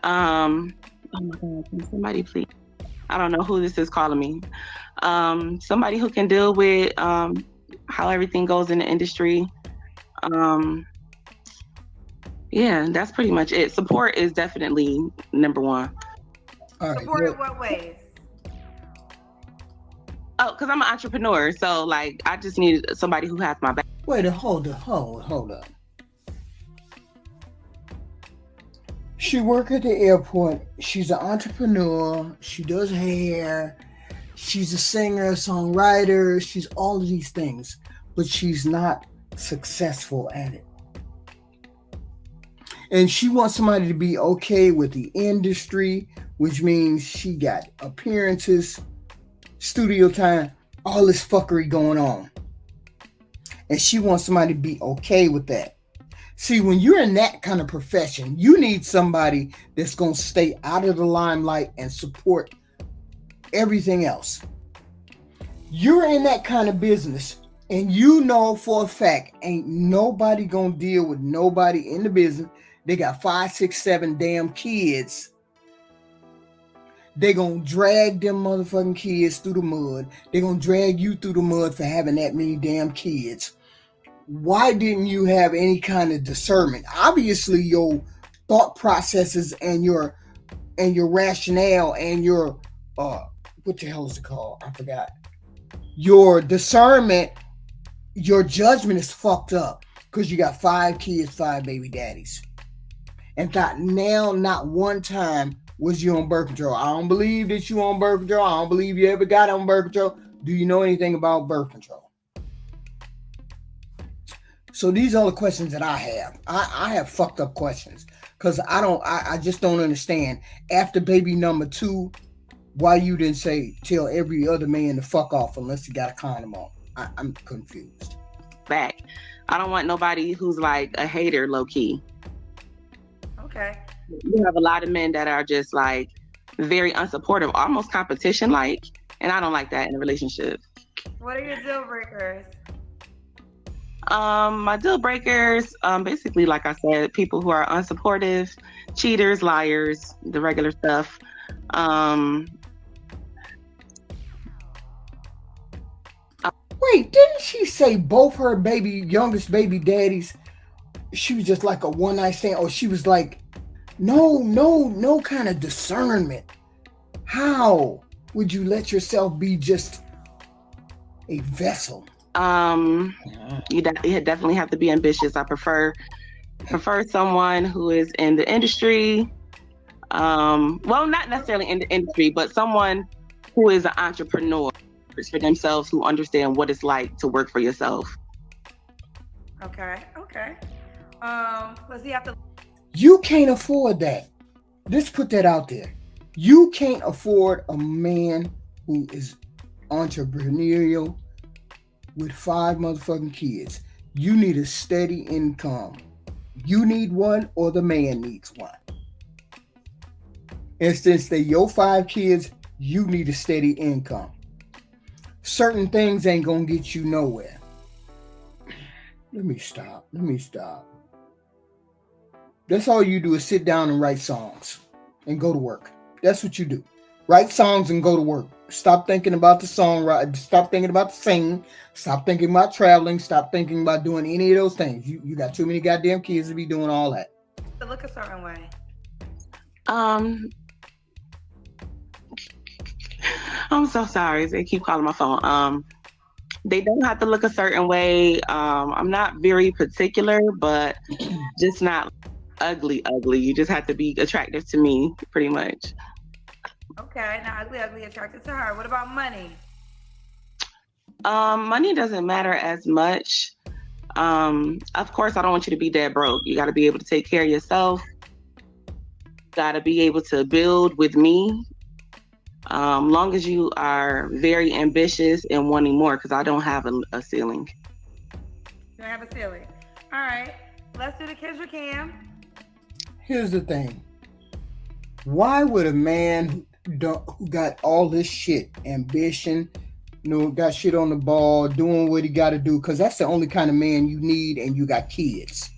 Speaker 5: Oh my God, can somebody please? I don't know who this is calling me. Somebody who can deal with how everything goes in the industry. Yeah, that's pretty much it. Support is definitely number one.
Speaker 2: All right, support in what ways?
Speaker 5: Oh, because I'm an entrepreneur, so like I just need somebody who has my back.
Speaker 3: Wait, hold up. She works at the airport. She's an entrepreneur. She does hair. She's a singer, songwriter. She's all of these things, but she's not successful at it. And she wants somebody to be okay with the industry, which means she got appearances, studio time, all this fuckery going on. And she wants somebody to be okay with that. See, when you're in that kind of profession, you need somebody that's going to stay out of the limelight and support everything else. You're in that kind of business, and you know for a fact, ain't nobody going to deal with nobody in the business. They got 5, 6, 7 damn kids. They're going to drag them motherfucking kids through the mud. They're going to drag you through the mud for having that many damn kids. Why didn't you have any kind of discernment? Obviously, your thought processes and your rationale and your what the hell is it called? I forgot. Your discernment, your judgment is fucked up because you got 5 kids, 5 baby daddies, and thought now not one time was you on birth control. I don't believe that you on birth control. I don't believe you ever got on birth control. Do you know anything about birth control? So these are the questions that I have. I have fucked up questions because I just don't understand. After baby number 2, why you didn't tell every other man to fuck off unless he got a condom on? I'm confused.
Speaker 5: Back. I don't want nobody who's like a hater low key.
Speaker 2: Okay.
Speaker 5: You have a lot of men that are just like very unsupportive, almost competition like, and I don't like that in a relationship.
Speaker 2: What are your deal breakers?
Speaker 5: My deal breakers, basically, like I said, people who are unsupportive, cheaters, liars, the regular stuff.
Speaker 3: Wait, didn't she say both her youngest baby daddies, she was just like a one night stand, or she was like, no kind of discernment? How would you let yourself be just a vessel?
Speaker 5: You definitely have to be ambitious. I prefer someone who is in the industry. Well, not necessarily in the industry, but someone who is an entrepreneur for themselves, who understand what it's like to work for yourself.
Speaker 2: Okay. Does he have to?
Speaker 3: You can't afford that. Let's put that out there. You can't afford a man who is entrepreneurial with 5 motherfucking kids. You need a steady income. You need one, or the man needs one. And since they're your 5 kids, you need a steady income. Certain things ain't gonna get you nowhere. Let me stop. That's all you do is sit down and write songs and go to work. That's what you do. Write songs and go to work. Stop thinking about the songwriting. Stop thinking about the singing. Stop thinking about traveling. Stop thinking about doing any of those things. You got too many goddamn kids to be doing all that.
Speaker 2: To look a certain way.
Speaker 5: I'm so sorry. They keep calling my phone. They don't have to look a certain way. I'm not very particular, but just not ugly. You just have to be attractive to me, pretty much.
Speaker 2: Okay, now ugly, attracted to her. What about money?
Speaker 5: Money doesn't matter as much. Of course, I don't want you to be dead broke. You got to be able to take care of yourself. Got to be able to build with me. Long as you are very ambitious and wanting more, because I don't have a ceiling.
Speaker 2: You don't have a ceiling. All right, let's do the Kendra Cam.
Speaker 3: Here's the thing. Why would a man who got all this shit, ambition, got shit on the ball, doing what he got to do, because that's the only kind of man you need, and you got kids.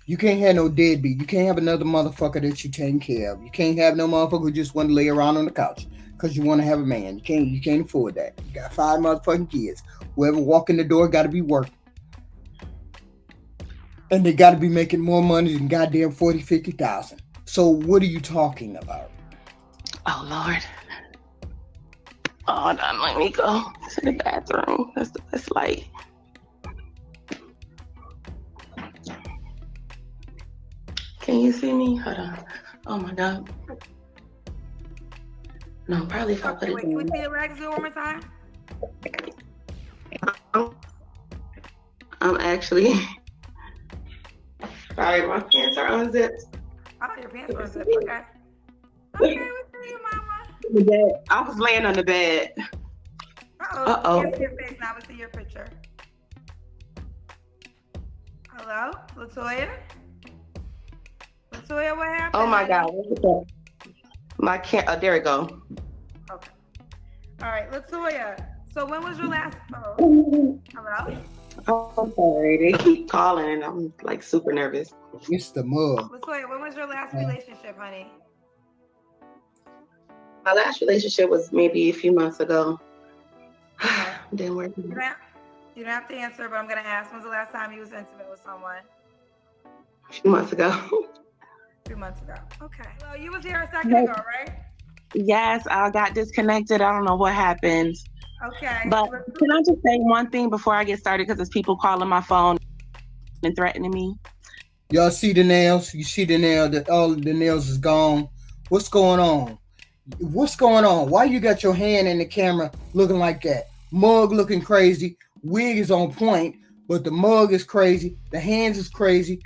Speaker 3: You can't have no deadbeat. You can't have another motherfucker that you taking care of. You can't have no motherfucker who just want to lay around on the couch because you want to have a man. You can't afford that. You got 5 motherfucking kids. Whoever walk in the door got to be working. And they got to be making more money than goddamn 40, 50,000. So what are you talking about?
Speaker 5: Oh, Lord. Hold on, let me go to the bathroom. That's the best light. Can you see me? Hold on. Oh my God. No, probably if I put it
Speaker 2: Can we see the rags one more time?
Speaker 5: I'm actually sorry, my pants are unzipped.
Speaker 2: Oh, your pants are unzipped. Okay. Okay, we see you, mama.
Speaker 5: I was laying on the bed.
Speaker 2: Uh-oh. Can't see your face now. We see your picture. Hello, Latoya? Latoya, what happened?
Speaker 5: Oh my God. My can't. There we go.
Speaker 2: Okay. All right, Latoya. So when was your last? Oh, hello.
Speaker 5: Oh, I'm sorry. They keep calling, and I'm like super nervous.
Speaker 3: It's the mug.
Speaker 2: Latoya, when was your last relationship, honey?
Speaker 5: My last relationship was maybe a few months ago. Didn't work.
Speaker 2: You don't have to answer, but I'm gonna ask. When's the last time you was intimate with someone?
Speaker 5: A few months ago.
Speaker 2: 2 months ago. Okay. So you was here a second ago, right?
Speaker 5: Yes, I got disconnected. I don't know what happened.
Speaker 2: Okay.
Speaker 5: But can I just say one thing before I get started? Because there's people calling my phone and threatening me.
Speaker 3: Y'all see the nails? You see the nail that all the nails is gone. What's going on? What's going on? Why you got your hand in the camera looking like that? Mug looking crazy. Wig is on point, but the mug is crazy. The hands is crazy.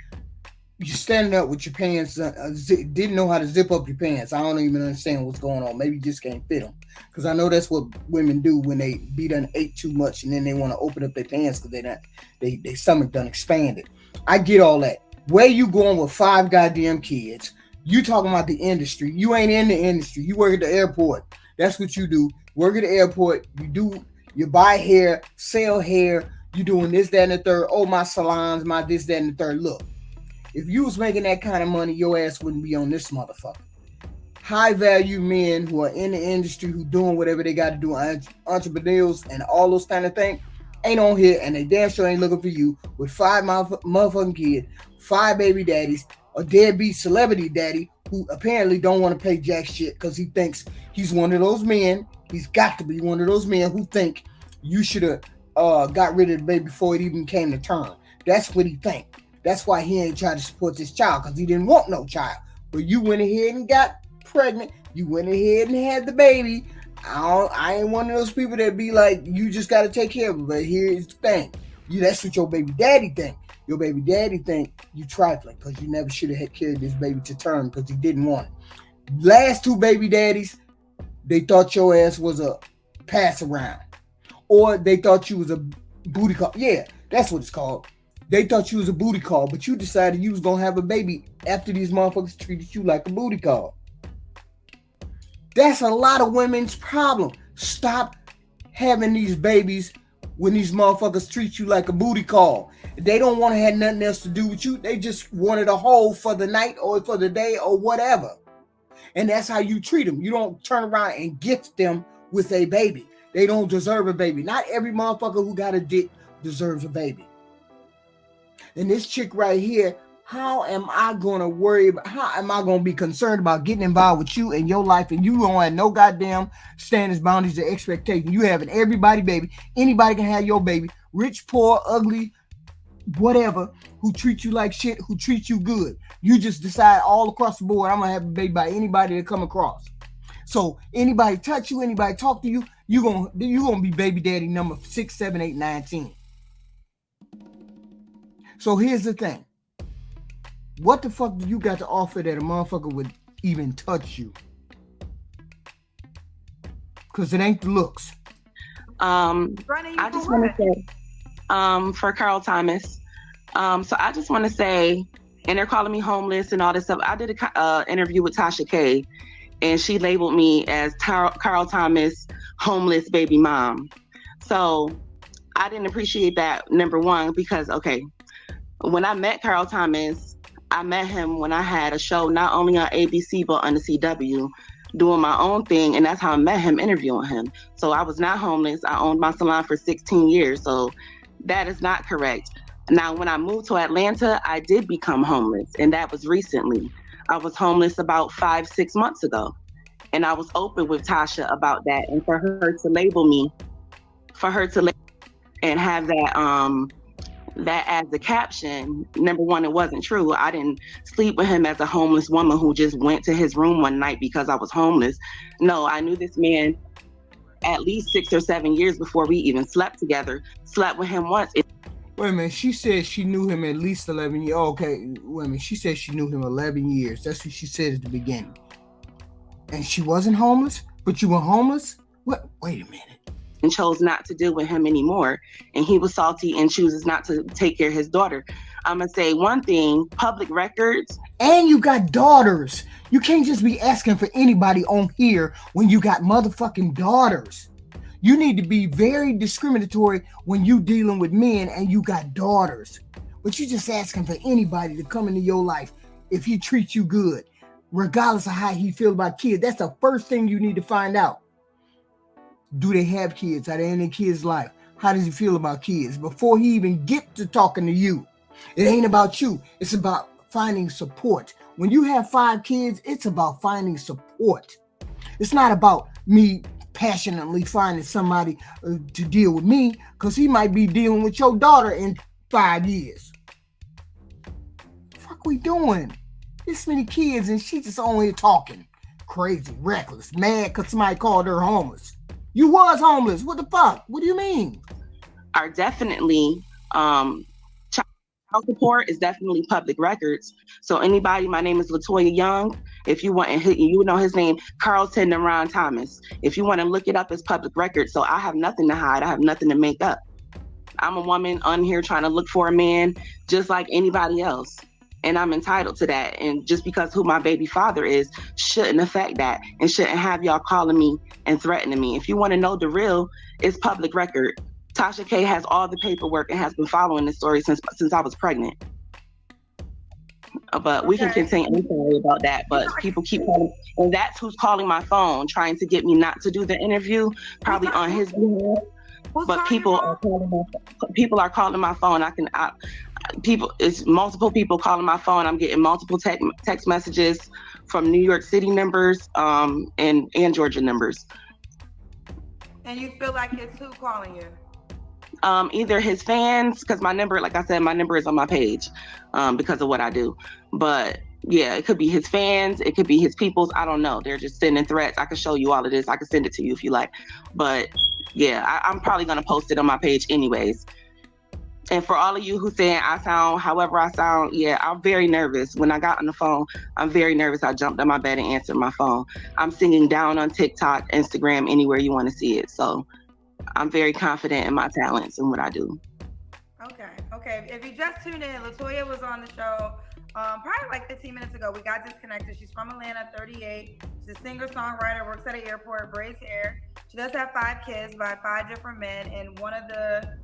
Speaker 3: You standing up with your pants, didn't know how to zip up your pants. I don't even understand what's going on. Maybe you just can't fit them. Because I know that's what women do when they be done ate too much and then they want to open up their pants because they stomach done expanded. I get all that. Where you going with 5 goddamn kids? You talking about the industry. You ain't in the industry. You work at the airport. That's what you do. Work at the airport. You buy hair, sell hair. You doing this, that, and the third. Oh, my salons, my this, that, and the third. Look. If you was making that kind of money, your ass wouldn't be on this motherfucker. High value men who are in the industry, who doing whatever they got to do, entrepreneurs and all those kind of things, ain't on here, and they damn sure ain't looking for you with 5 motherfucking kids, 5 baby daddies, a deadbeat celebrity daddy who apparently don't want to pay jack shit because he thinks he's one of those men. He's got to be one of those men who think you should have got rid of the baby before it even came to term. That's what he think. That's why he ain't trying to support this child, because he didn't want no child. But you went ahead and got pregnant. You went ahead and had the baby. I ain't one of those people that be like, you just got to take care of it. But here's the thing. That's what your baby daddy think. Your baby daddy think you trifling because you never should have had carried this baby to term because he didn't want it. Last 2 baby daddies, they thought your ass was a pass around. Or they thought you was a booty call. Yeah, that's what it's called. They thought you was a booty call, but you decided you was going to have a baby after these motherfuckers treated you like a booty call. That's a lot of women's problem. Stop having these babies when these motherfuckers treat you like a booty call. They don't want to have nothing else to do with you. They just wanted a hole for the night or for the day or whatever. And that's how you treat them. You don't turn around and gift them with a baby. They don't deserve a baby. Not every motherfucker who got a dick deserves a baby. And this chick right here, how am I going to worry about, how am I going to be concerned about getting involved with you in your life and you don't have no goddamn standards, boundaries, or expectations? You having everybody baby. Anybody can have your baby. Rich, poor, ugly, whatever, who treat you like shit, who treat you good. You just decide all across the board, I'm gonna have a baby by anybody that come across. So anybody touch you, anybody talk to you, you gonna be baby daddy number 6, 7, 8, 9, 10. So here's the thing. What the fuck do you got to offer that a motherfucker would even touch you? Because it ain't the looks.
Speaker 5: I just want to say, for Carl Thomas, so I just want to say, and they're calling me homeless and all this stuff. I did a interview with Tasha K, and she labeled me as Carl Thomas homeless baby mom. So I didn't appreciate that, number one, because, okay, when I met Carl Thomas, I met him when I had a show not only on ABC but on the CW, doing my own thing, and that's how I met him, interviewing him. So I was not homeless. I owned my salon for 16 years, so that is not correct. Now, when I moved to Atlanta, I did become homeless, and that was recently. I was homeless about 5-6 months ago, and I was open with Tasha about that, and for her to label me, and have that as the caption, number one, it wasn't true. I didn't sleep with him as a homeless woman who just went to his room one night because I was homeless. No, I knew this man at least 6 or 7 years before we even slept together. Slept with him once.
Speaker 3: Wait a minute, she said she knew him at least 11 years. Okay, wait a minute, she said she knew him 11 years. That's what she said at the beginning. And she wasn't homeless, but you were homeless? What? Wait a minute.
Speaker 5: And chose not to deal with him anymore. And he was salty and chooses not to take care of his daughter. I'm going to say one thing, public records.
Speaker 3: And you got daughters. You can't just be asking for anybody on here when you got motherfucking daughters. You need to be very discriminatory when you dealing with men and you got daughters. But you just asking for anybody to come into your life if he treats you good, regardless of how he feel about kids. That's the first thing you need to find out. Do they have kids? Are they in their kids' life? How does he feel about kids? Before he even get to talking to you. It ain't about you. It's about finding support. When you have 5 kids, it's about finding support. It's not about me passionately finding somebody to deal with me, because he might be dealing with your daughter in 5 years. The fuck we doing? This many kids and she just on here talking. Crazy, reckless, mad because somebody called her homeless. You was homeless. What the fuck? What do you mean?
Speaker 5: Are definitely child support is definitely public records. So anybody, my name is Latoya Young. If you want, and you know his name, Carlton Naron Thomas. If you want to look it up, as public records. So I have nothing to hide. I have nothing to make up. I'm a woman on here trying to look for a man just like anybody else. And I'm entitled to that. And just because who my baby father is shouldn't affect that and shouldn't have y'all calling me and threatening me. If you want to know the real, it's public record. Tasha K has all the paperwork and has been following this story since I was pregnant. But we can continue. I'm sorry about that, but people keep calling, and that's who's calling my phone, trying to get me not to do the interview, probably on his behalf. But people are calling my phone. It's multiple people calling my phone. I'm getting multiple text messages from New York City numbers, and Georgia numbers.
Speaker 2: And you feel like it's who calling you?
Speaker 5: Either his fans, because my number, like I said, my number is on my page, because of what I do. But yeah, it could be his fans, it could be his peoples. I don't know. They're just sending threats. I can show you all of this. I can send it to you if you like. But yeah, I'm probably gonna post it on my page anyways. And for all of you who saying I sound however I sound, yeah, I'm very nervous. When I got on the phone, I'm very nervous. I jumped on my bed and answered my phone. I'm singing down on TikTok, Instagram, anywhere you want to see it. So I'm very confident in my talents and what I do.
Speaker 2: Okay. If you just tuned in, Latoya was on the show probably like 15 minutes ago. We got disconnected. She's from Atlanta, 38. She's a singer-songwriter, works at an airport, braids hair. She does have 5 kids by 5 different men, and one of the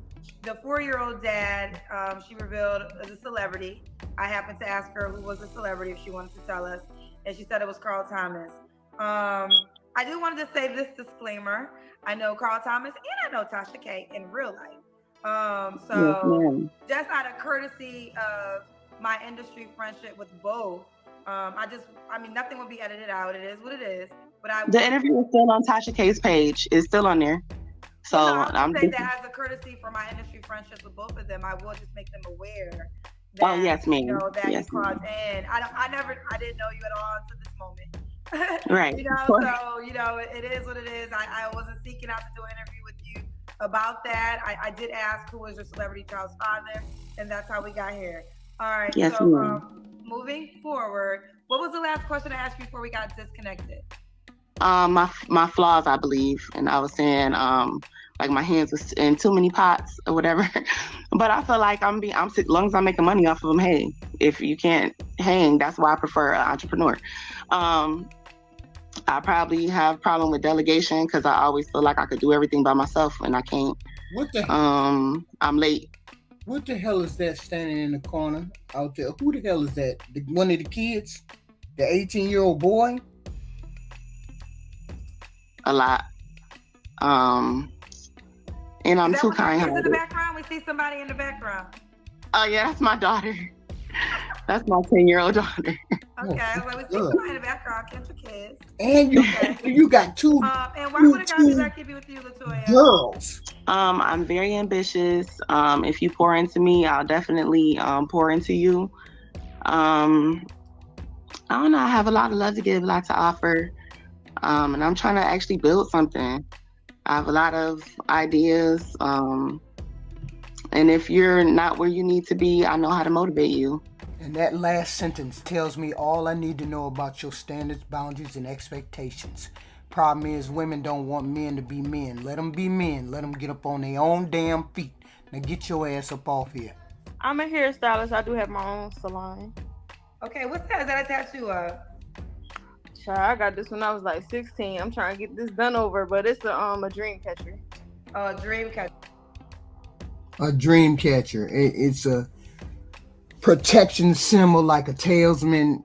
Speaker 2: 4-year-old dad, she revealed, is a celebrity. I happened to ask her who was the celebrity if she wanted to tell us, and she said it was Carl Thomas. I do wanted to say this disclaimer. I know Carl Thomas and I know Tasha K in real life. So just out of courtesy of my industry friendship with both, nothing will be edited out. It is what it is. But the
Speaker 5: interview is still on Tasha K's page. It's still on there. So
Speaker 2: I'm saying that as a courtesy for my industry friendships with both of them, I will just make them aware that
Speaker 5: yes, ma'am.
Speaker 2: that
Speaker 5: yes,
Speaker 2: you crossed in. I didn't know you at all until this moment.
Speaker 5: Right.
Speaker 2: So it is what it is. I wasn't seeking out to do an interview with you about that. I did ask who was your celebrity child's father, and that's how we got here. All right.
Speaker 5: Yes,
Speaker 2: so moving forward, what was the last question I asked you before we got disconnected?
Speaker 5: My flaws, I believe, and I was saying like my hands was in too many pots or whatever. But I feel like I'm as long as I'm making money off of them. Hey, if you can't hang, that's why I prefer an entrepreneur. I probably have a problem with delegation because I always feel like I could do everything by myself and I can't.
Speaker 3: What the?
Speaker 5: I'm late.
Speaker 3: What the hell is that standing in the corner out there? Who the hell is that? One of the kids? The 18-year-old boy?
Speaker 5: A lot. And I'm too kind-hearted.
Speaker 2: In the background, we see somebody in the background.
Speaker 5: Oh yeah, that's my daughter. That's my 10-year-old daughter.
Speaker 2: Okay, well, we see somebody in the background, catch your kids.
Speaker 3: And you got two.
Speaker 2: And why would a guy do that keep you with you, Latoya?
Speaker 3: Girls.
Speaker 5: I'm very ambitious. If you pour into me, I'll definitely pour into you. I don't know. I have a lot of love to give, a lot to offer. And I'm trying to actually build something. I have a lot of ideas. And if you're not where you need to be, I know how to motivate you.
Speaker 3: And that last sentence tells me all I need to know about your standards, boundaries, and expectations. Problem is, women don't want men to be men. Let them be men. Let them get up on their own damn feet. Now get your ass up off here.
Speaker 6: I'm a hairstylist. I do have my own salon.
Speaker 2: Okay, what's that? Is that a tattoo of?
Speaker 6: Child, I got this when I was like 16. I'm trying to get this done over, but it's a dream catcher.
Speaker 2: Oh, a dream catcher.
Speaker 3: A dream catcher. It's a protection symbol, like a talisman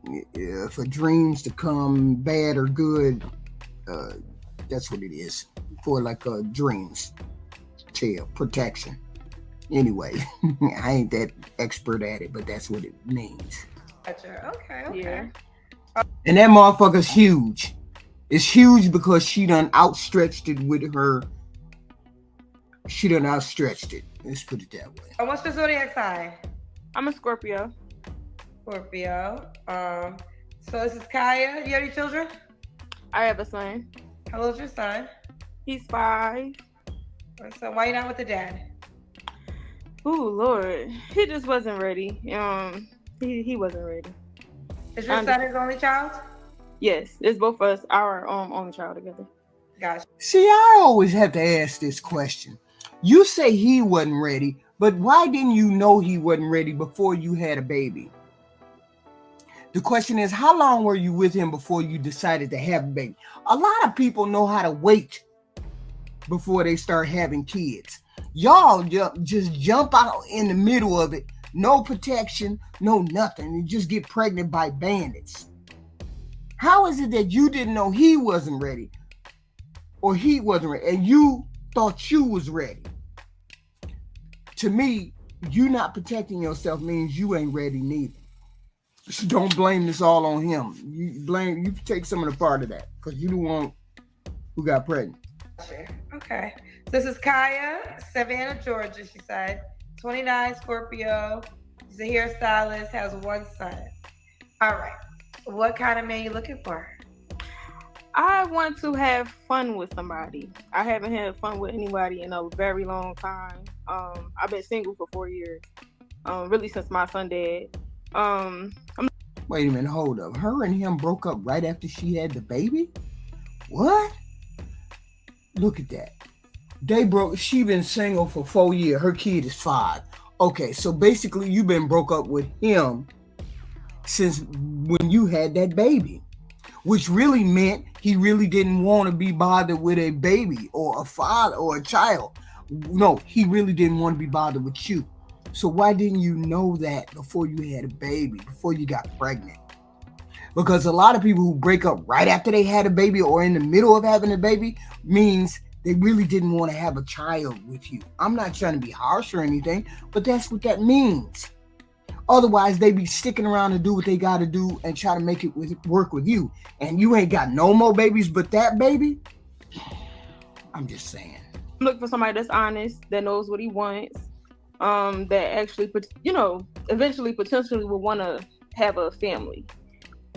Speaker 3: for dreams to come, bad or good. That's what it is, for like dreams, tail, protection. Anyway, I ain't that expert at it, but that's what it means.
Speaker 2: Gotcha. Okay.
Speaker 6: Yeah.
Speaker 3: And that motherfucker's huge. It's huge because she done outstretched it with her. She done outstretched it. Let's put it that way.
Speaker 2: What's your zodiac sign?
Speaker 6: I'm a Scorpio.
Speaker 2: Scorpio. So this is Kaya. You have any children?
Speaker 6: I have a son.
Speaker 2: How old's your son?
Speaker 6: He's 5.
Speaker 2: So why you not with the dad?
Speaker 6: Ooh, Lord. He just wasn't ready. He wasn't ready.
Speaker 2: Is your son his only child?
Speaker 6: Yes, it's both of us, our only child together.
Speaker 2: Gotcha.
Speaker 3: See, I always have to ask this question. You say he wasn't ready, but why didn't you know he wasn't ready before you had a baby? The question is, how long were you with him before you decided to have a baby? A lot of people know how to wait before they start having kids. Y'all just jump out in the middle of it. No protection, no nothing. And just get pregnant by bandits. How is it that you didn't know he wasn't ready? Or he wasn't ready, and you thought you was ready? To me, you not protecting yourself means you ain't ready neither. So don't blame this all on him. You take some of the part of that, because you the one who got pregnant.
Speaker 2: Okay. This is Kaya, Savannah, Georgia, she said. 29, Scorpio. She's a hairstylist, has 1 son. All right. What kind of man you looking for?
Speaker 6: I want to have fun with somebody. I haven't had fun with anybody in a very long time. I've been single for 4 years. Really since my son died.
Speaker 3: Wait a minute, hold up. Her and him broke up right after she had the baby? What? Look at that. She been single for 4 years. Her kid is 5. Okay, so basically you've been broke up with him since when you had that baby, which really meant he really didn't want to be bothered with a baby or a father or a child. No, he really didn't want to be bothered with you. So why didn't you know that before you had a baby, before you got pregnant? Because a lot of people who break up right after they had a baby or in the middle of having a baby means they really didn't want to have a child with you. I'm not trying to be harsh or anything, but that's what that means. Otherwise, they be sticking around to do what they got to do and try to make it work with you. And you ain't got no more babies but that baby? I'm just saying.
Speaker 6: looking for somebody that's honest, that knows what he wants, that actually, eventually potentially will want to have a family.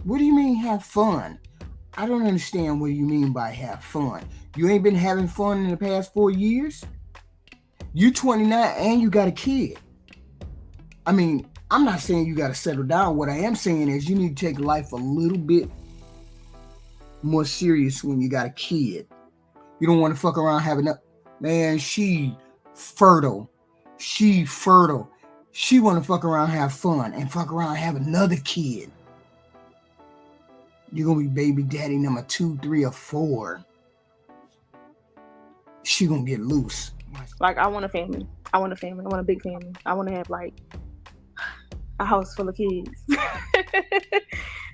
Speaker 3: What do you mean have fun? I don't understand what you mean by have fun. You ain't been having fun in the past 4 years? You 29 and you got a kid. I mean, I'm not saying you got to settle down. What I am saying is you need to take life a little bit more serious when you got a kid. You don't want to fuck around having a... Man, she fertile. She fertile. She want to fuck around, have fun, and fuck around, have another kid. You're going to be baby daddy number 2, 3, or 4. She going to get loose.
Speaker 6: Like, I want a family. I want a family. I want a big family. I want to have, like, a house full of kids.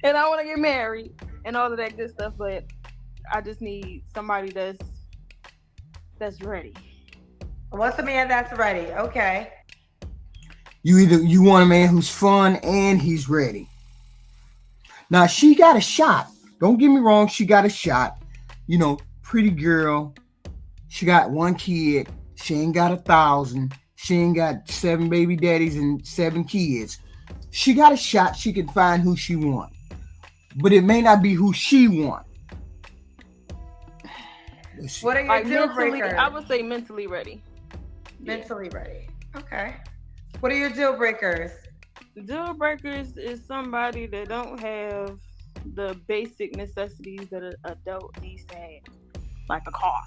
Speaker 6: And I want to get married and all of that good stuff. But I just need somebody that's ready.
Speaker 2: What's a man that's ready? Okay.
Speaker 3: You want a man who's fun and he's ready. Now, she got a shot. Don't get me wrong. She got a shot. Pretty girl. She got 1 kid. She ain't got 1,000. She ain't got 7 baby daddies and 7 kids. She got a shot. She can find who she want. But it may not be who she want.
Speaker 2: What are your deal breakers?
Speaker 6: I would say mentally ready.
Speaker 2: Mentally ready. Okay. What are your deal breakers?
Speaker 6: Deal breakers is somebody that don't have the basic necessities that an adult needs to have, like a car,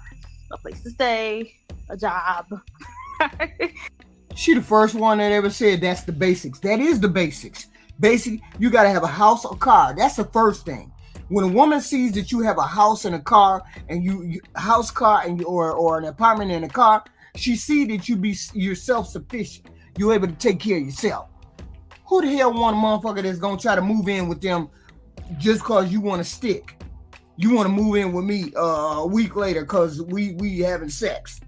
Speaker 6: a place to stay, a job.
Speaker 3: She the first one that ever said that's the basics. That is the basics. Basic, you gotta have a house or car. That's the first thing. When a woman sees that you have a house and a car, and you house, car, and or an apartment and a car, she see that you're self-sufficient. You're able to take care of yourself. Who the hell want a motherfucker that's gonna try to move in with them just cause you want to stick? You want to move in with me a week later cause we having sex?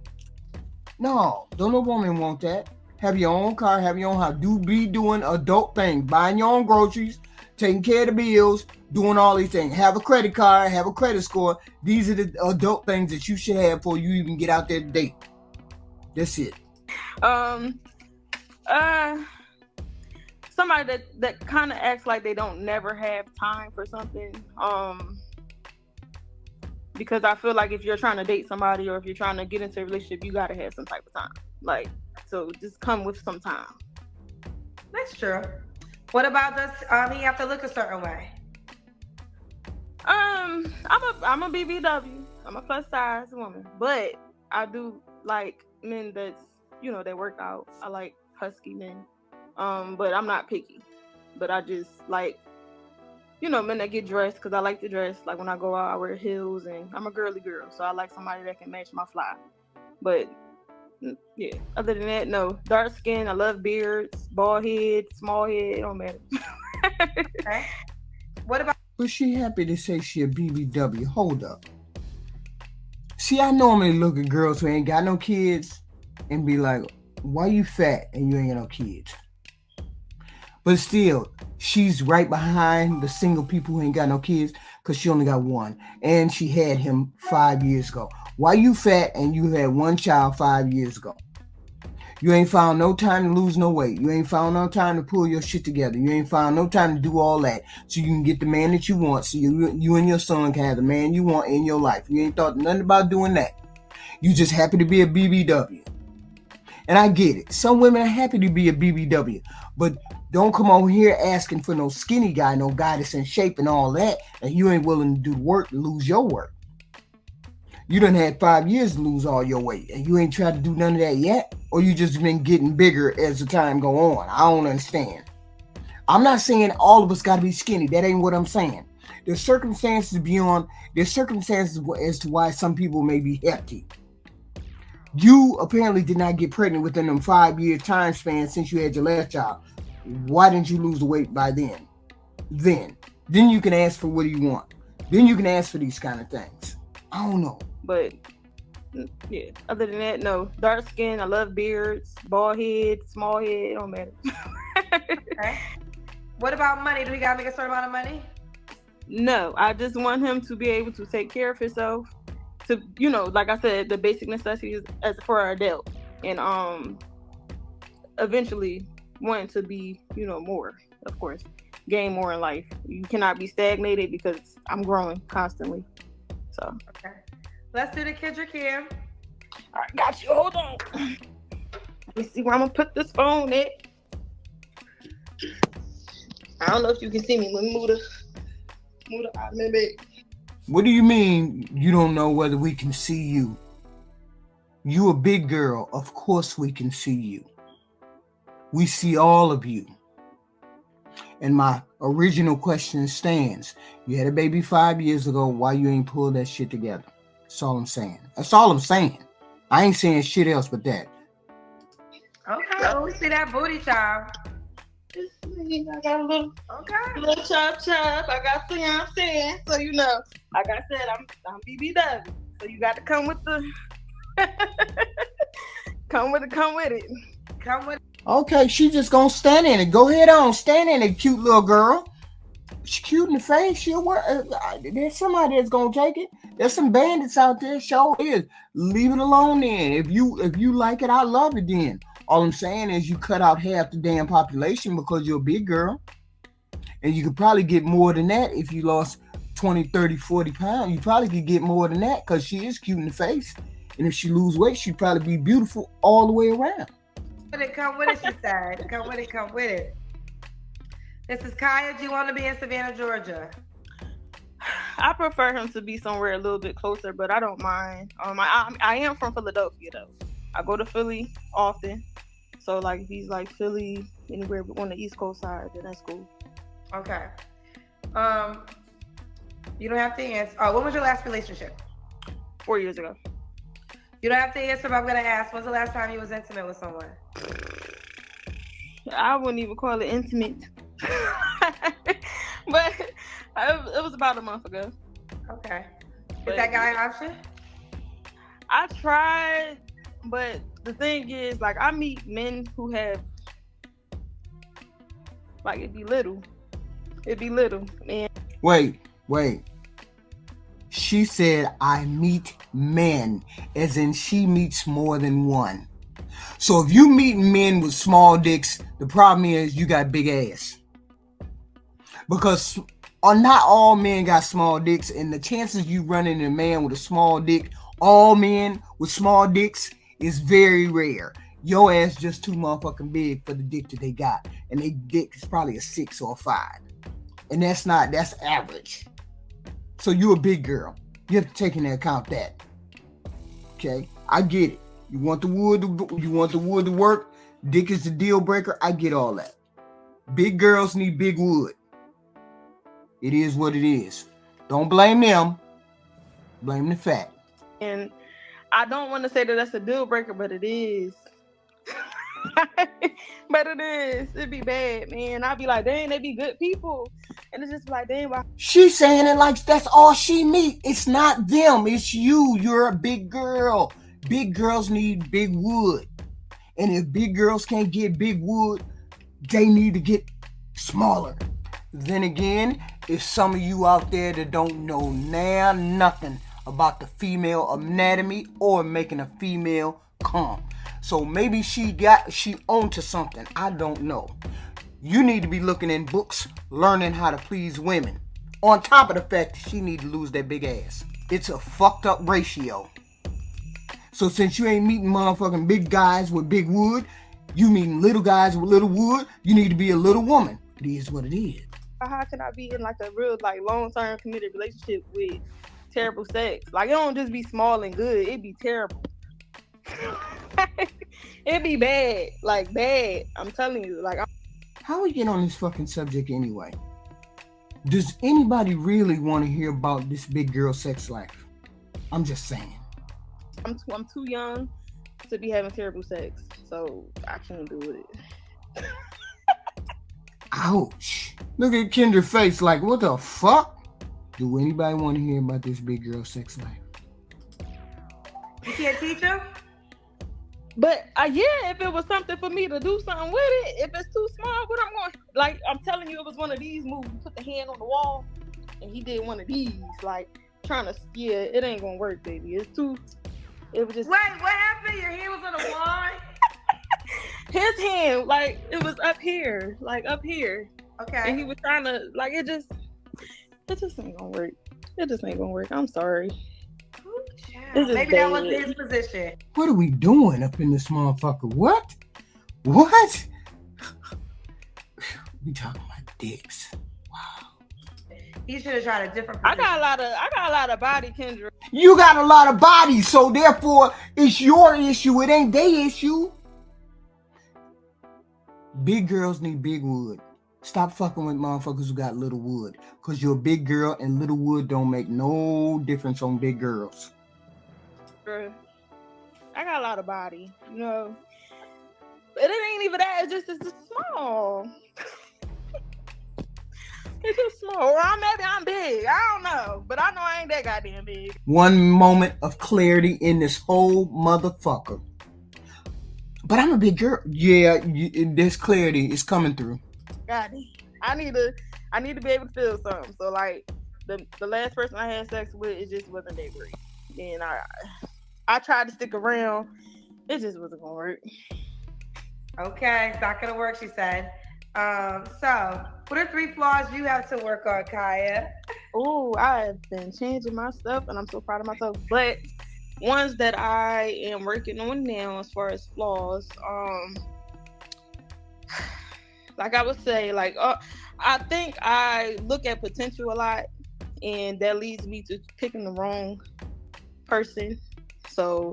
Speaker 3: No, don't no woman want that. Have your own car, have your own house. Be doing adult things, buying your own groceries, taking care of the bills, doing all these things. Have a credit card, have a credit score. These are the adult things that you should have before you even get out there to date. That's it.
Speaker 6: Somebody that kind of acts like they don't never have time for something. Because I feel like if you're trying to date somebody or if you're trying to get into a relationship, you gotta have some type of time. Like, so just come with some time.
Speaker 2: That's true. What about this? You have to look a certain way.
Speaker 6: I'm a BBW. I'm a plus size woman, but I do like men that's that work out. I like husky men. But I'm not picky. But I just like, men that get dressed because I like to dress. Like when I go out, I wear heels, and I'm a girly girl, so I like somebody that can match my fly. But yeah, other than that, no. Dark skin, I love beards, bald head, small head, it don't matter.
Speaker 2: Okay. What about?
Speaker 3: Was she happy to say she a BBW? Hold up. See, I normally look at girls who ain't got no kids and be like, why you fat and you ain't got no kids? But still, she's right behind the single people who ain't got no kids because she only got 1. And she had him 5 years ago. Why you fat and you had 1 child 5 years ago? You ain't found no time to lose no weight. You ain't found no time to pull your shit together. You ain't found no time to do all that so you can get the man that you want so you and your son can have the man you want in your life. You ain't thought nothing about doing that. You just happy to be a BBW. And I get it. Some women are happy to be a BBW. But don't come over here asking for no skinny guy, no guy that's in shape and all that, and you ain't willing to do work to lose your work. You done had 5 years to lose all your weight, and you ain't tried to do none of that yet? Or you just been getting bigger as the time go on? I don't understand. I'm not saying all of us got to be skinny. That ain't what I'm saying. There's circumstances as to why some people may be hefty. You apparently did not get pregnant within them 5 year time span since you had your last child. Why didn't you lose the weight by then? Then you can ask for what do you want. Then you can ask for these kind of things. I don't know.
Speaker 6: But yeah, other than that, no. Dark skin, I love beards, bald head, small head, it don't matter.
Speaker 2: Okay. What about money? Do we gotta make a certain amount of money?
Speaker 6: No, I just want him to be able to take care of himself, to, like I said, the basic necessities as for an adult, and eventually wanting to be, more, of course, gain more in life. You cannot be stagnated because I'm growing constantly. So
Speaker 2: okay, let's do the Kendra Kim.
Speaker 6: All right, got you. Hold on. Let me see where I'm gonna put this phone at. I don't know if you can see me. Let me move the ottoman back.
Speaker 3: What do you mean you don't know whether we can see you? You a big girl. Of course we can see you. We see all of you. And my original question stands. You had a baby 5 years ago. Why you ain't pulled that shit together? That's all I'm saying. That's all I'm saying. I ain't saying shit else but that.
Speaker 2: Okay, well, we see that booty, child.
Speaker 6: I got a little chop. I got fiance, so like I said, I'm BBW. So you got to come with the, come with it.
Speaker 3: Okay, she just gonna stand in it. Go ahead on, stand in it, cute little girl. She's cute in the face. She'll work. There's somebody that's gonna take it. There's some bandits out there. Show is. Leave it alone then. If you like it, I love it then. All I'm saying is you cut out half the damn population because you're a big girl. And you could probably get more than that if you lost 20, 30, 40 pounds. You probably could get more than that because she is cute in the face. And if she lose weight, she'd probably be beautiful all the way around.
Speaker 2: Come with it, she said. Come with it. This is Kaya. Do you want to be in Savannah, Georgia?
Speaker 6: I prefer him to be somewhere a little bit closer, but I don't mind. I am from Philadelphia, though. I go to Philly often. So, like, if he's like Philly, anywhere on the East Coast side, then that's cool.
Speaker 2: Okay. You don't have to answer. Oh, when was your last relationship?
Speaker 6: 4 years ago.
Speaker 2: You don't have to answer, but I'm going to ask, when's the last time you was intimate with someone?
Speaker 6: I wouldn't even call it intimate. But it was about a month ago.
Speaker 2: Okay. Is that guy an option?
Speaker 6: I tried, but the thing is, like, I meet men who have, like, it'd be little. Man.
Speaker 3: Wait. She said, I meet men, as in she meets more than one. So if you meet men with small dicks, the problem is you got big ass. Because not all men got small dicks, and the chances you run into a man with a small dick, all men with small dicks, is very rare. Your ass just too motherfucking big for the dick that they got. And they dick is probably a 6 or a 5. And that's average. So you a big girl. You have to take into account that. Okay? I get it. You want the wood to work. Dick is the deal breaker. I get all that. Big girls need big wood. It is what it is. Don't blame them. Blame the fact.
Speaker 6: And I don't want to say that that's a deal breaker, but it is. But it is. It'd be bad, man. I'd be like, dang, they be good people. And it's just like, dang, why?
Speaker 3: She's saying it like that's all she meet. It's not them. It's you. You're a big girl. Big girls need big wood. And if big girls can't get big wood, they need to get smaller. Then again, it's some of you out there that don't know nothing about the female anatomy or making a female come. So maybe she onto something. I don't know. You need to be looking in books, learning how to please women. On top of the fact that she need to lose that big ass. It's a fucked up ratio. So since you ain't meeting motherfucking big guys with big wood, you meeting little guys with little wood, you need to be a little woman. It is what it is.
Speaker 6: How can I be in like a real like long-term committed relationship with terrible sex? Like, it don't just be small and good, it be terrible. It'd be bad, like bad. I'm telling you, like.
Speaker 3: How we get on this fucking subject anyway? Does anybody really want to hear about this big girl sex life? I'm just saying.
Speaker 6: I'm too young to be having terrible sex, so I can't do it.
Speaker 3: Ouch! Look at Kendra's face, like, what the fuck? Do anybody want to hear about this big girl sex life?
Speaker 2: You can't teach them?
Speaker 6: But yeah, if it was something for me to do something with it, if it's too small, what I'm going, like, I'm telling you, it was one of these moves. You put the hand on the wall, and he did one of these. Like, trying to, it ain't gonna work, baby. It was just.
Speaker 2: Wait, what happened? Your hand was on the wall?
Speaker 6: His hand, like, it was up here.
Speaker 2: Okay.
Speaker 6: And he was trying to, like, it just ain't gonna work. It just ain't gonna work. I'm sorry.
Speaker 2: Maybe that was his position.
Speaker 3: What are we doing up in this motherfucker? What? What? We talking about dicks. Wow.
Speaker 2: He should have tried a different position.
Speaker 6: I got a lot of body, Kendra.
Speaker 3: You got a lot of body, so therefore it's your issue. It ain't their issue. Big girls need big wood. Stop fucking with motherfuckers who got little wood. Because you're a big girl and little wood don't make no difference on big girls.
Speaker 6: I got a lot of body, you know. But it ain't even that. It's just small. It's just small. Or maybe I'm big. I don't know. But I know I ain't that goddamn big.
Speaker 3: One moment of clarity in this whole motherfucker. But I'm a big girl. Yeah, this clarity is coming through.
Speaker 6: God, I need to be able to feel something. So like the last person I had sex with, it just wasn't that great. And I tried to stick around. It just wasn't gonna work.
Speaker 2: Okay, it's not gonna work, she said. So what are 3 flaws you have to work on, Kaya?
Speaker 6: Oh, I have been changing my stuff and I'm so proud of myself. But ones that I am working on now as far as flaws, like I would say, I think I look at potential a lot, and that leads me to picking the wrong person. So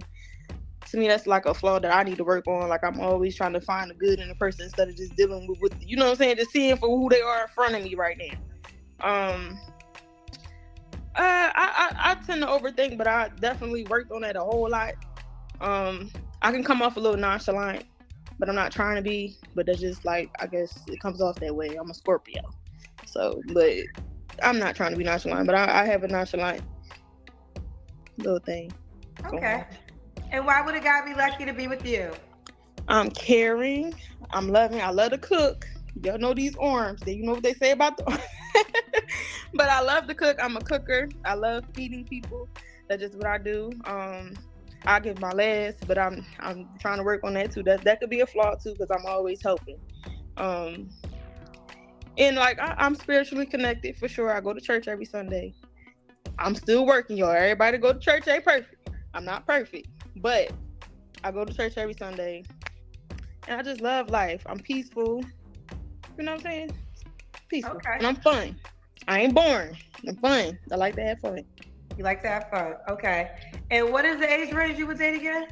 Speaker 6: to me, that's like a flaw that I need to work on. Like I'm always trying to find the good in a person instead of just dealing with you know what I'm saying, just seeing for who they are in front of me right now. I tend to overthink, but I definitely worked on that a whole lot. I can come off a little nonchalant, but I'm not trying to be. But that's just like, I guess it comes off that way. I'm a Scorpio, so but I'm not trying to be nonchalant. But I have a nonchalant little thing.
Speaker 2: Okay. And why would a guy be lucky to be with you?
Speaker 6: I'm caring. I'm loving. I love to cook. Y'all know these arms. You know what they say about the. But I love to cook. I'm a cooker. I love feeding people. That's just what I do. I give my last, but I'm trying to work on that too. That could be a flaw too, because I'm always helping. And like I'm spiritually connected for sure. I go to church every Sunday. I'm still working, y'all. Everybody go to church ain't perfect. I'm not perfect, but I go to church every Sunday, and I just love life. I'm peaceful. You know what I'm saying? Peaceful. Okay. And I'm fun. I ain't boring. I'm fun. I like to have fun.
Speaker 2: You like to have fun. Okay. And what is the age range you would date again?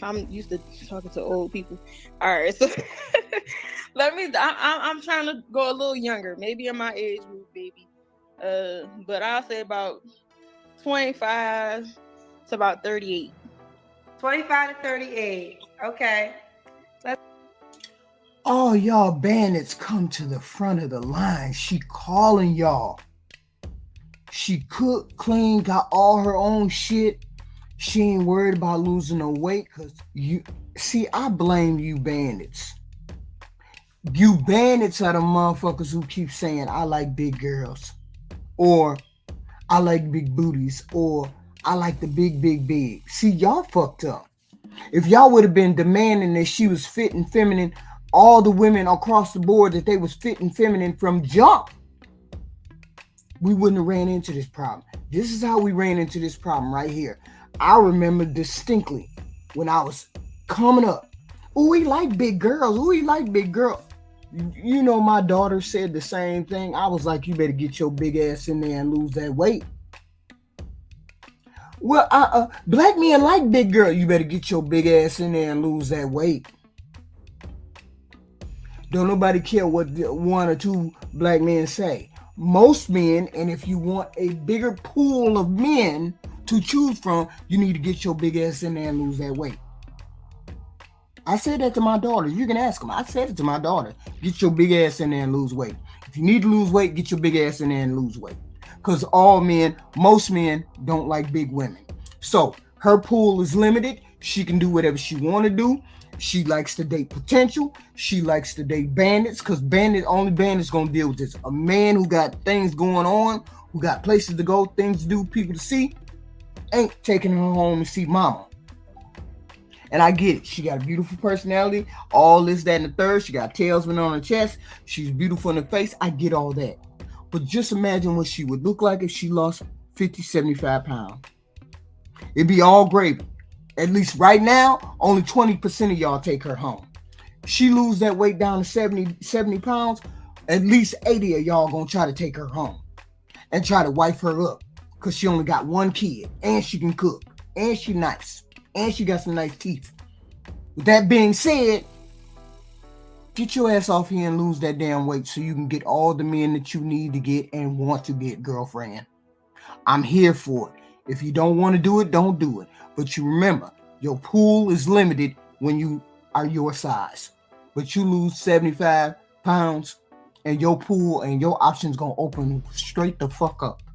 Speaker 6: I'm used to talking to old people. All right, so I'm trying to go a little younger, maybe in my age group, baby. But I'll say about 25 to about 38.
Speaker 2: 25 to 38. Okay.
Speaker 3: All y'all bandits come to the front of the line. She calling y'all. She cook, clean, got all her own shit. She ain't worried about losing no weight, cause you see, I blame you bandits. You bandits are the motherfuckers who keep saying I like big girls, or I like big booties, or I like the big. See, y'all fucked up. If y'all would have been demanding that she was fit and feminine, all the women across the board that they was fit and feminine from jump, we wouldn't have ran into this problem. This is how we ran into this problem right here. I remember distinctly when I was coming up. Oh, we like big girls. Oh, we like big girls. You know, my daughter said the same thing. I was like, you better get your big ass in there and lose that weight. Well, black men like big girl. You better get your big ass in there and lose that weight. Don't nobody care what 1 or 2 black men say. Most men, and if you want a bigger pool of men to choose from, you need to get your big ass in there and lose that weight. I said that to my daughter. You can ask them. I said it to my daughter. Get your big ass in there and lose weight. If you need to lose weight, get your big ass in there and lose weight. Because most men don't like big women. So her pool is limited. She can do whatever she want to do. She likes to date potential. She likes to date bandits, because only bandits gonna deal with this. A man who got things going on, who got places to go, things to do, people to see, ain't taking her home to see mama. And I get it. She got a beautiful personality, all this, that, and the third. She got tailsman on her chest. She's beautiful in the face. I get all that. But just imagine what she would look like if she lost 50, 75 pounds. It'd be all gravy. At least right now, only 20% of y'all take her home. She lose that weight down to 70 pounds, at least 80 of y'all gonna try to take her home and try to wife her up, because she only got one kid, and she can cook, and she nice, and she got some nice teeth. With that being said, get your ass off here and lose that damn weight so you can get all the men that you need to get and want to get, girlfriend. I'm here for it. If you don't want to do it, don't do it. But you remember, your pool is limited when you are your size. But you lose 75 pounds and your pool and your options gonna open straight the fuck up.